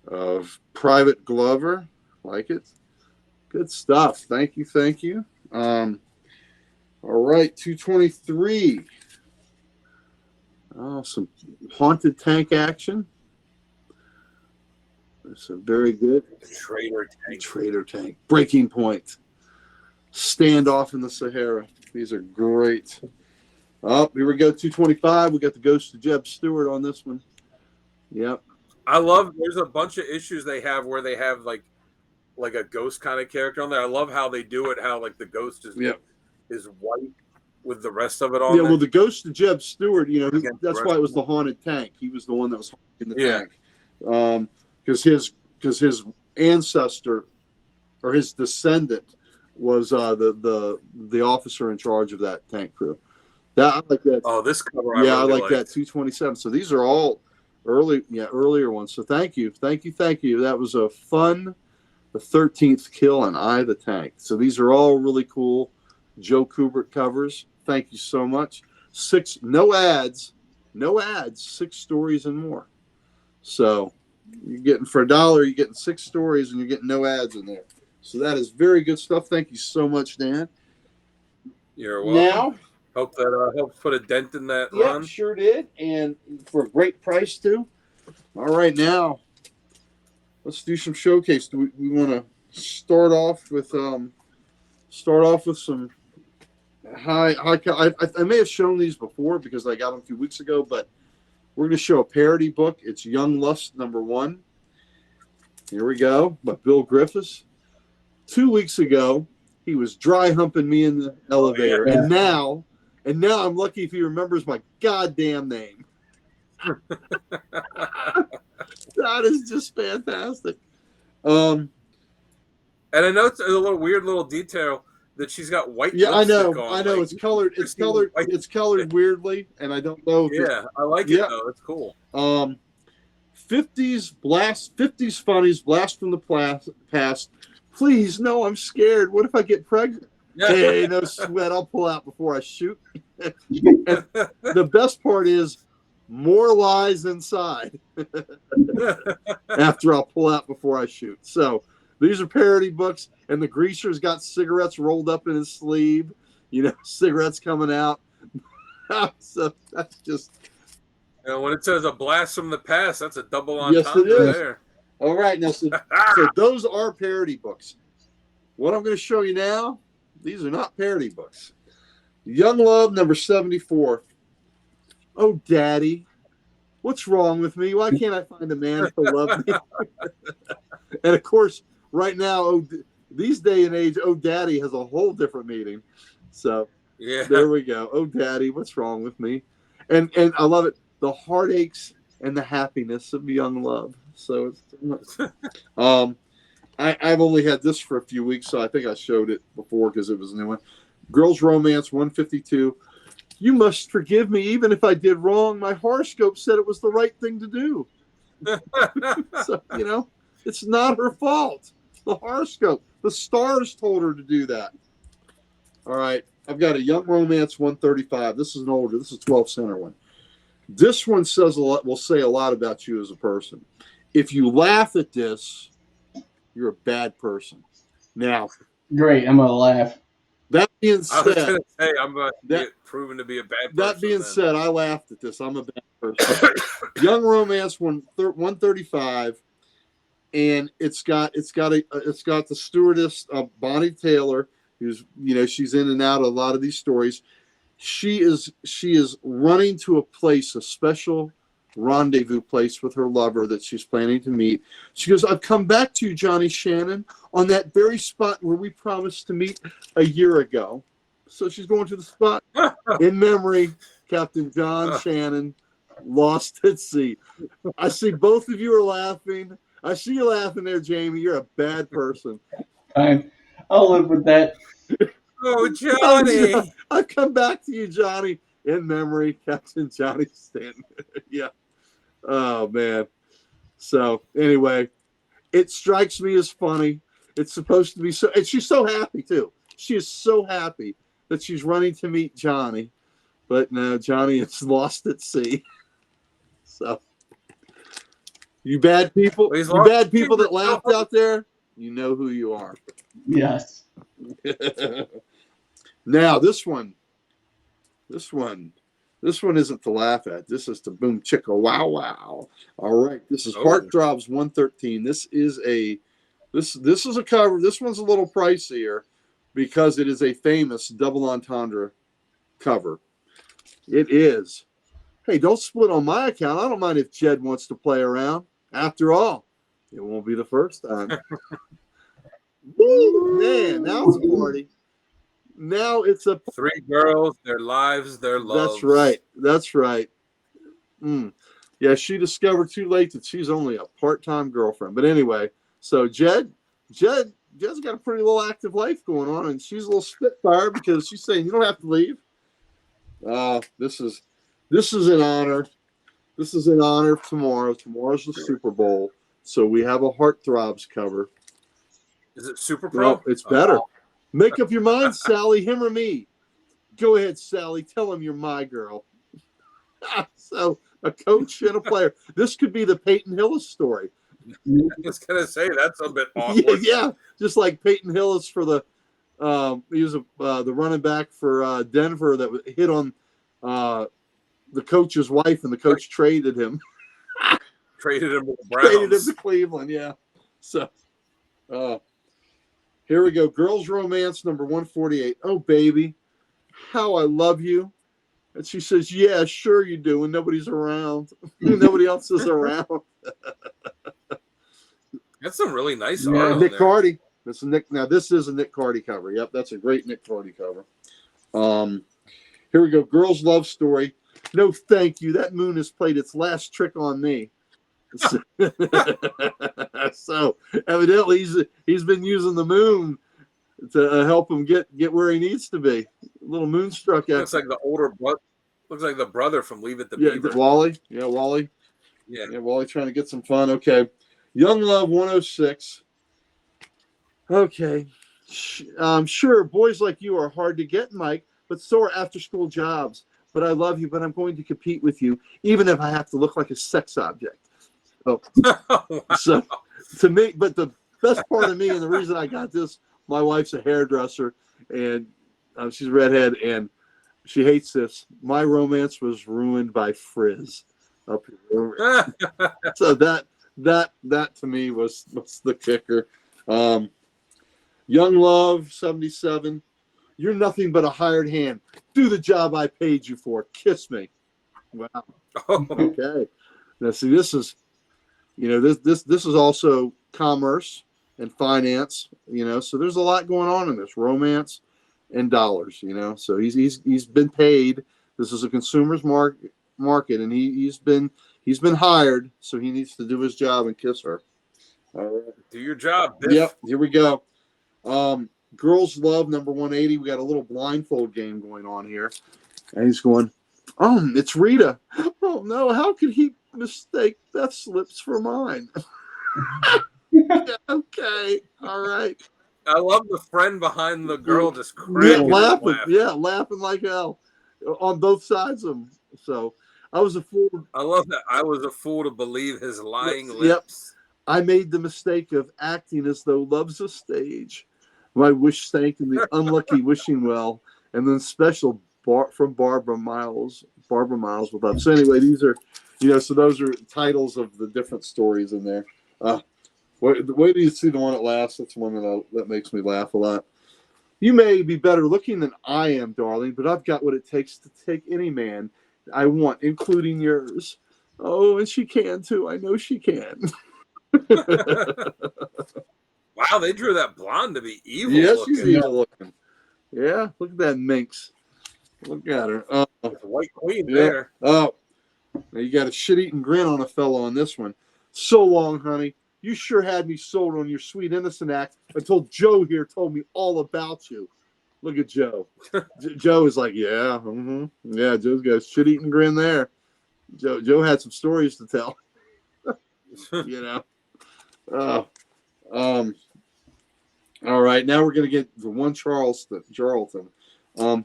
of Private Glover. Like it. Good stuff. Thank you. Thank you. All right. 223. Oh, some Haunted Tank action. That's a very good. Trader Tank. Breaking Point. Standoff in the Sahara. These are great. Oh, here we go. 225. We got the Ghost of Jeb Stewart on this one. Yep. I love. There's a bunch of issues they have where they have like a ghost kind of character on there. I love how they do it. How like the ghost is white with the rest of it on. Yeah. Well, the Ghost of Jeb Stewart. That's why it was the Haunted Tank. He was the one that was in the tank. Because his ancestor or his descendant was the officer in charge of that tank crew. I like that. Oh, this cover. I like that 227. So these are all earlier ones. So thank you. That was a fun, the 13th kill and Eye of the Tank. So these are all really cool Joe Kubert covers. Thank you so much. 6, no ads, 6 stories and more. So you're getting for $1, you're getting 6 stories and you're getting no ads in there. So that is very good stuff. Thank you so much, Dan. You're welcome. Now, hope that helps put a dent in that run. Yeah, sure did, and for a great price too. All right, now let's do some showcase. Do we want to start off with some high? I may have shown these before because I got them a few weeks ago, but we're going to show a parody book. It's Young Lust #1. Here we go, by Bill Griffiths. 2 weeks ago, he was dry humping me in the elevator, and now I'm lucky if he remembers my goddamn name. That is just fantastic. And I know it's a little weird little detail that she's got white. Yeah, I know. It's colored. It's colored weirdly, and I don't know. I like it though. It's cool. 50s funnies, blast from the past. Please, no, I'm scared. What if I get pregnant? Hey, no sweat. I'll pull out before I shoot. And the best part is more lies inside after I'll pull out before I shoot. So these are parody books, and the greaser's got cigarettes rolled up in his sleeve, cigarettes coming out. So that's just. When it says a blast from the past, that's a double entendre there. All right, now so those are parody books. What I'm going to show you now, these are not parody books. Young Love #74. Oh, Daddy, what's wrong with me? Why can't I find a man to love me? And of course, right now, these day and age, oh, Daddy has a whole different meaning. So there we go. Oh, Daddy, what's wrong with me? And I love it. The heartaches and the happiness of young love. So it's, I've only had this for a few weeks, so I think I showed it before because it was a new one. Girls Romance 152. You must forgive me even if I did wrong. My horoscope said it was the right thing to do. So, it's not her fault. The horoscope. The stars told her to do that. All right. I've got a Young Romance 135. This is an older. This is a 12 center one. This one says a lot. Will say a lot about you as a person. If you laugh at this, you're a bad person. Now, great. I'm gonna laugh. That being said, I was gonna say I'm going to get proven to be a bad person. That being said, I laughed at this. I'm a bad person. Young Romance 135, and it's got the stewardess Bonnie Taylor, who's she's in and out of a lot of these stories. She is running to a special rendezvous place with her lover that she's planning to meet. She goes, I've come back to you, Johnny Shannon, on that very spot where we promised to meet a year ago. So she's going to the spot in memory, Captain John Shannon, Lost at sea. I see both of you are laughing. I see you laughing there, Jamie. You're a bad person. Fine. I'll live with that. Oh, Johnny. I come back to you, Johnny, in memory. Captain Johnny Stanton. Yeah. Oh, man. So, anyway, it strikes me as funny. It's supposed to be so, and she's so happy, too. She is so happy that she's running to meet Johnny. But no, Johnny is lost at sea. So, you bad people, Well, he's you lost bad people that secret. laughed out there, you know who you are. Yes. Now, this one isn't to laugh at. This is to boom chicka wow wow. All right, this is Heartthrobs 113. This is a cover. This one's a little pricier because it is a famous double entendre cover. It is. Hey, don't split on my account. I don't mind if Jed wants to play around. After all, it won't be the first time. Woo, man, now it's a party. Now it's a 3 girls, their lives, their loves. That's right. That's right. Yeah, she discovered too late that she's only a part-time girlfriend. But anyway, so Jed's got a pretty little active life going on, and she's a little spitfire because she's saying you don't have to leave. This is an honor. This is an honor of tomorrow. Tomorrow's the Super Bowl, so we have a Heartthrobs cover. Is it Super Pro? No, it's better. Make up your mind, Sally, him or me. Go ahead, Sally. Tell him you're my girl. So a coach and a player. This could be the Peyton Hillis story. I was gonna say that's a bit awkward. Yeah, just like Peyton Hillis for the he was the running back for Denver that hit on the coach's wife, and the coach traded him. Traded him to the Browns. Traded him to Cleveland. Yeah. So here we go. Girls Romance number 148. Oh baby, how I love you. And she says, yeah, sure you do. And nobody's around. Nobody else is around. That's some really nice art. Nick Cardy. This is a Nick Cardy cover. Yep, that's a great Nick Cardy cover. Here we go. Girls Love Story. No, thank you. That moon has played its last trick on me. So evidently he's been using the moon to help him get where he needs to be. A little moonstruck. Looks like the older brother. Looks like the brother from Leave It to Beaver. Wally. Yeah, Wally. Yeah, Wally trying to get some fun. Okay. Young Love 106. Okay. Sure, boys like you are hard to get, Mike, but so are after-school jobs. But I love you, but I'm going to compete with you, even if I have to look like a sex object. Oh. So to me, but the best part of me, and the reason I got this, my wife's a hairdresser, and she's a redhead, and she hates this. My romance was ruined by frizz. Up here. So that to me was the kicker. Young Love 77. You're nothing but a hired hand. Do the job I paid you for. Kiss me. Wow. Okay. Now see, this is, this is also commerce and finance. So there's a lot going on in this romance and dollars. So he's been paid. This is a consumer's market, and he's been hired. So he needs to do his job and kiss her. All right. Do your job, Biff. Yep. Here we go. Girls Love number 180. We got a little blindfold game going on here. And he's going, it's Rita. Oh, no. How could he mistake Beth's lips for mine? Okay. All right. I love the friend behind the girl just cracking laughing. Yeah, laughing like hell on both sides of him. So I was a fool. I love that. I was a fool to believe his lying lips. Yep. I made the mistake of acting as though love's a stage. My wish sank in the unlucky wishing well, and then special from Barbara Miles with love. So anyway, these are, so those are titles of the different stories in there. Wait till you see the one at last. That's one that makes me laugh a lot. You may be better looking than I am, darling, but I've got what it takes to take any man I want, including yours. Oh, and she can too. I know she can. Wow, they drew that blonde to be evil. Yes, looking. she's evil looking. Yeah, look at that minx. Look at her. The White Queen there. Oh, Now you got a shit-eating grin on a fellow on this one. So long, honey. You sure had me sold on your sweet innocent act until Joe here told me all about you. Look at Joe. Joe is like, yeah, yeah. Joe's got a shit-eating grin there. Joe had some stories to tell. You know. All right, now we're gonna get the one Charlton. Oh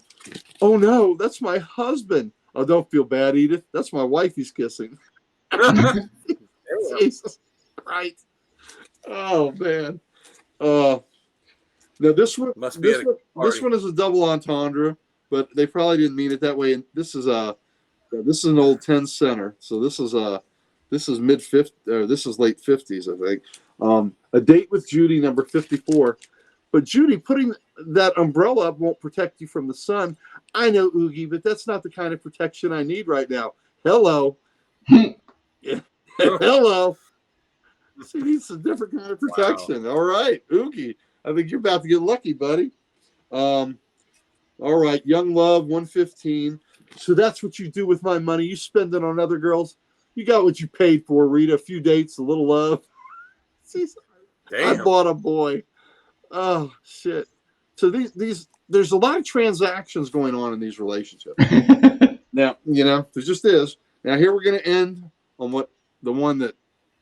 no, that's my husband. Oh, don't feel bad, Edith. That's my wife he's kissing. Jesus Christ. Oh man. Now this one is a double entendre, but they probably didn't mean it that way. And this is an old 10 center. So this is mid 50s, or this is late 50s, I think. A Date with Judy, number 54. But Judy, putting that umbrella up won't protect you from the sun. I know, Oogie, but that's not the kind of protection I need right now. Hello. Yeah. Hello. She needs a different kind of protection. Wow. All right, Oogie. I think you're about to get lucky, buddy. All right, Young Love, 115. So that's what you do with my money. You spend it on other girls. You got what you paid for, Rita. A few dates, a little love. I bought a boy. Oh, shit. So these there's a lot of transactions going on in these relationships. Now, there just is. Now, here we're going to end on the one that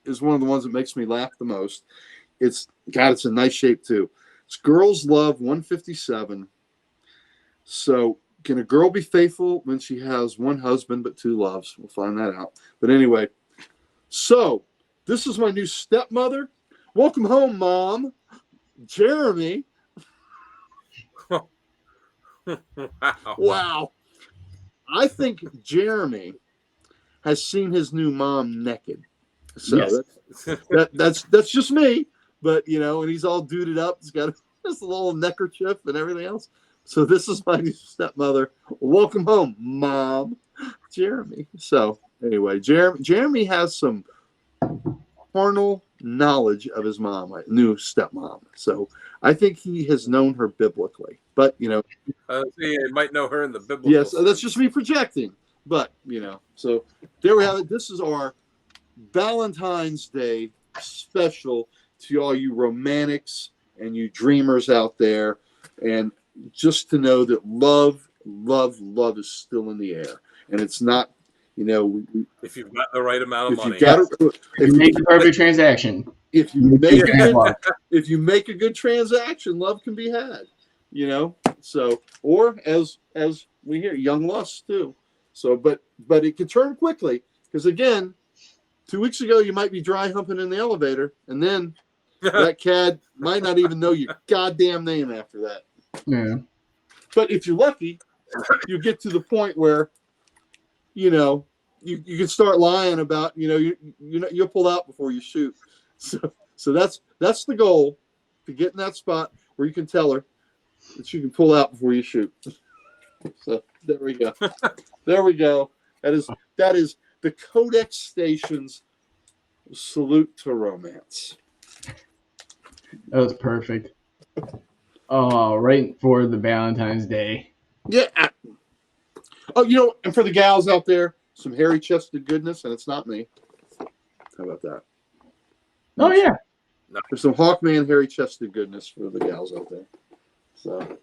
is one of the ones that makes me laugh the most. It's in nice shape, too. It's Girls Love, 157. So, can a girl be faithful when she has one husband but two loves? We'll find that out. But anyway, so this is my new stepmother. Welcome home, Mom. Jeremy. Wow. I think Jeremy has seen his new mom naked. So yes. that's just me. But, and he's all duded up. He's got this little neckerchief and everything else. So this is my new stepmother. Welcome home, Mom. Jeremy. So anyway, Jeremy has some carnal knowledge of his mom, my new stepmom. So I think he has known her biblically. But, he might know her in the biblical. Yes, that's just me projecting. But, so there we have it. This is our Valentine's Day special to all you romantics and you dreamers out there. And just to know that love is still in the air. And it's not, if you've got the right amount of money. If you make the perfect transaction. If you make a good transaction, love can be had. So, or as we hear, young lust too. So, but it can turn quickly because again, 2 weeks ago you might be dry humping in the elevator, and then that cad might not even know your goddamn name after that. Yeah. But if you're lucky, you get to the point where, you can start lying about, you'll pull out before you shoot. So that's the goal, to get in that spot where you can tell her that you can pull out before you shoot. So there we go. There we go. That is the Codex Station's salute to romance. That was perfect. Oh, right for the Valentine's Day. Yeah. Oh, and for the gals out there, some hairy-chested goodness, and it's not me. How about that? Oh, yeah. There's some Hawkman hairy-chested goodness for the gals out there. So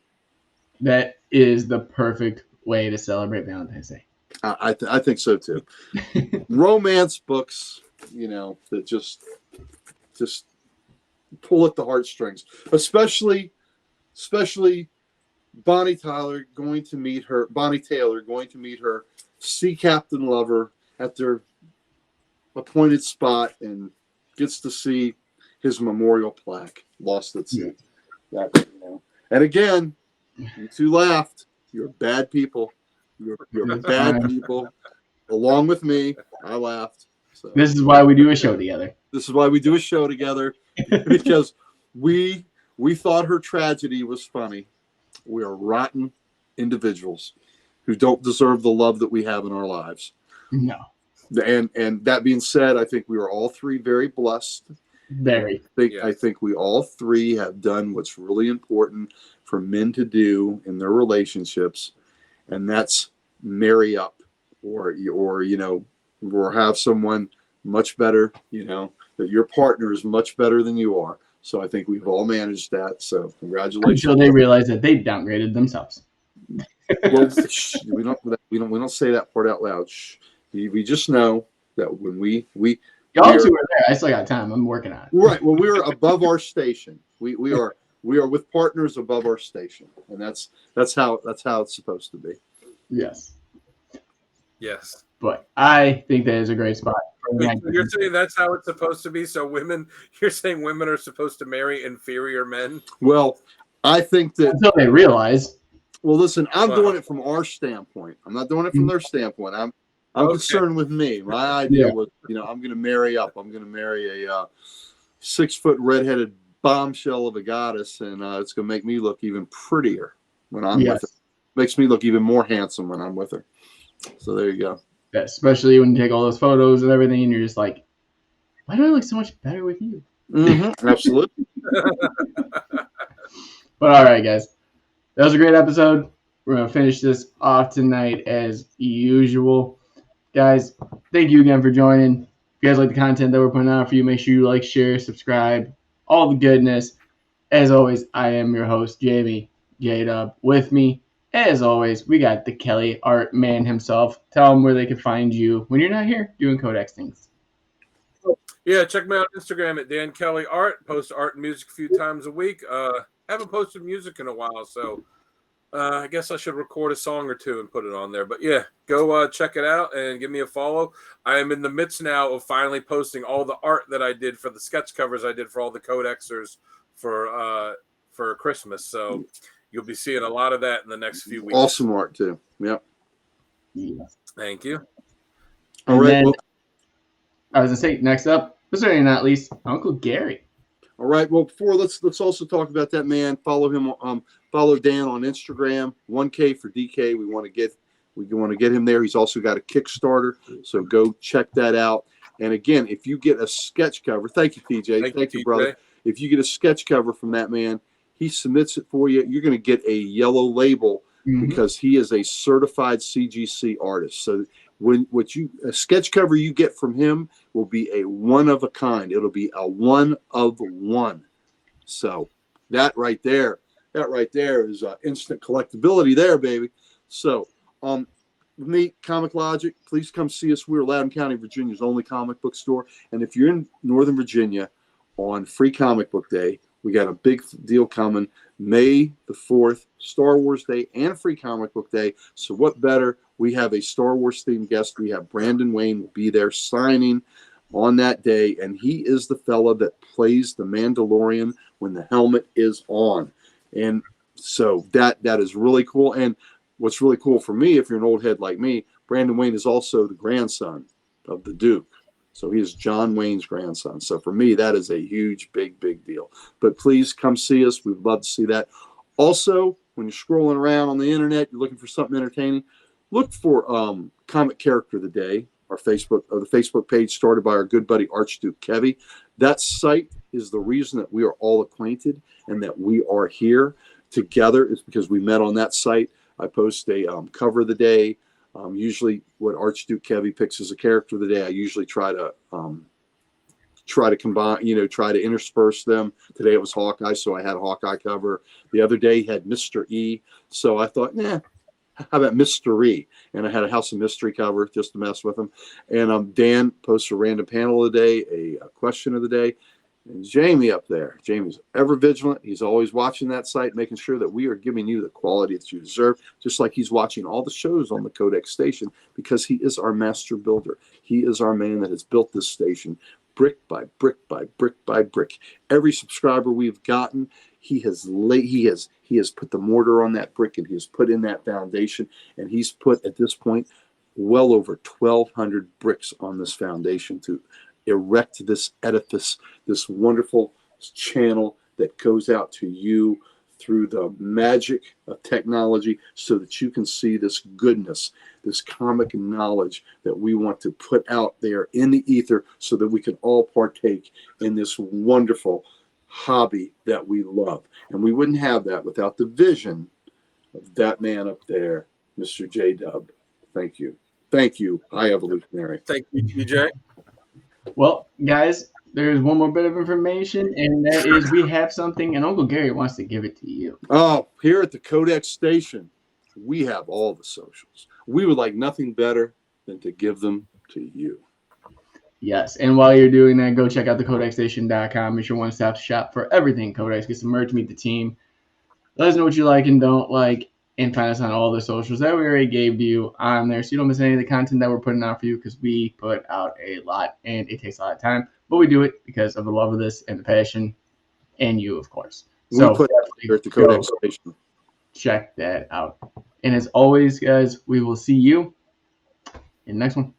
that is the perfect way to celebrate Valentine's Day. I think so too. Romance books, that just pull at the heartstrings, especially Bonnie Taylor going to meet her sea captain lover at their appointed spot and gets to see his memorial plaque, Lost at Sea. Yeah. And again, you two laughed. You're bad people. You're bad people. Along with me, I laughed. So this is why we do a show together. Because we thought her tragedy was funny. We are rotten individuals who don't deserve the love that we have in our lives. No. And that being said, I think we are all three very blessed. Very. I think we all three have done what's really important for men to do in their relationships, and that's marry up or or have someone much better, that your partner is much better than you are. So I think we've all managed that. So congratulations. Until they realize that they downgraded themselves. Well, we don't say that part out loud. We just know that when we Y'all two are there. I still got time. I'm working on it. Right. Well, we are above our station. We are with partners above our station, and that's how it's supposed to be. Yes. Yes. But I think that is a great spot. Wait, so you're saying that's how it's supposed to be? So you're saying women are supposed to marry inferior men? Well, I think that until they realize. Well, listen, I'm doing it from our standpoint. I'm not doing it from their standpoint. I'm concerned with me. My idea was, I'm going to marry up. I'm going to marry a 6-foot redheaded bombshell of a goddess, and it's going to make me look even prettier when I'm with her. Makes me look even more handsome when I'm with her. So there you go. Yeah, especially when you take all those photos and everything, and you're just like, why do I look so much better with you? Mm-hmm, absolutely. But all right, guys. That was a great episode. We're going to finish this off tonight as usual. Guys, thank you again for joining. If you guys like the content that we're putting out for you, make sure you like, share, subscribe, all the goodness. As always, I am your host, Jamie J-Dub. With me, as always, we got the Kelly Art Man himself. Tell them where they can find you when you're not here doing Codex things. Yeah, check me out on Instagram at Dan Kelly Art. Post art and music a few times a week. Haven't posted music in a while, so I guess I should record a song or two and put it on there. But yeah, go check it out and give me a follow. I am in the midst now of finally posting all the art that I did for the sketch covers I did for all the Codexers for Christmas. So you'll be seeing a lot of that in the next few weeks. Awesome art too. Yep. Yeah. Thank you. All right. Well, I was gonna say next up, but certainly not least, Uncle Gary. All right. Well, let's also talk about that man. Follow him. Follow Dan on Instagram. 1K for DK. We want to get him there. He's also got a Kickstarter, so go check that out. And again, if you get a sketch cover, thank you, PJ. Thank you, brother. If you get a sketch cover from that man, he submits it for you. You're going to get a yellow label because he is a certified CGC artist. So a sketch cover you get from him will be a one of a kind. It'll be a one of one. So that right there is instant collectability there, baby. So me, Comic Logic, please come see us. We're Loudoun County, Virginia's only comic book store. And if you're in Northern Virginia on Free Comic Book Day, we got a big deal coming. May the 4th, Star Wars Day and Free Comic Book Day. So what better? We have a Star Wars themed guest. We have Brandon Wayne will be there signing on that day. And he is the fella that plays the Mandalorian when the helmet is on. And so that is really cool. And what's really cool for me, if you're an old head like me, Brandon Wayne is also the grandson of the Duke. So he is John Wayne's grandson. So for me, that is a huge, big deal. But please come see us. We'd love to see that. Also, when you're scrolling around on the internet, you're looking for something entertaining, look for Comic Character of the Day, the Facebook page started by our good buddy Archduke Kevy. That site is the reason that we are all acquainted and that we are here together is because we met on that site. I post a cover of the day. Usually what Archduke Kevy picks as a character of the day, I usually try to combine, try to intersperse them. Today it was Hawkeye, so I had a Hawkeye cover. The other day he had Mr. E. So I thought, how about Mr. E? And I had a House of Mystery cover just to mess with him. And Dan posts a random panel of the day, a question of the day. And Jamie up there. Jamie's ever vigilant. He's always watching that site, making sure that we are giving you the quality that you deserve, just like he's watching all the shows on the Codex station because he is our master builder. He is our man that has built this station brick by brick by brick by brick. Every subscriber we've gotten, he has put the mortar on that brick and he has put in that foundation, and he's put at this point well over 1,200 bricks on this foundation to erect this edifice, this wonderful channel that goes out to you through the magic of technology so that you can see this goodness, this comic knowledge that we want to put out there in the ether so that we can all partake in this wonderful hobby that we love. And we wouldn't have that without the vision of that man up there, Mr. J-Dub. Thank you. Thank you, High Evolutionary. Thank you, TJ. Well, guys, there's one more bit of information, and that is we have something, and Uncle Gary wants to give it to you. Oh, here at the Codex station, we have all the socials. We would like nothing better than to give them to you. Yes, and while you're doing that, go check out the CODEXStation.com. It's your one-stop shop for everything Codex. Get some merch, meet the team. Let us know what you like and don't like, and find us on all the socials that we already gave to you on there, so you don't miss any of the content that we're putting out for you, because we put out a lot, and it takes a lot of time. But we do it because of the love of this and the passion, and you, of course. So we put it here at the Codex station. Check that out. And as always, guys, we will see you in the next one.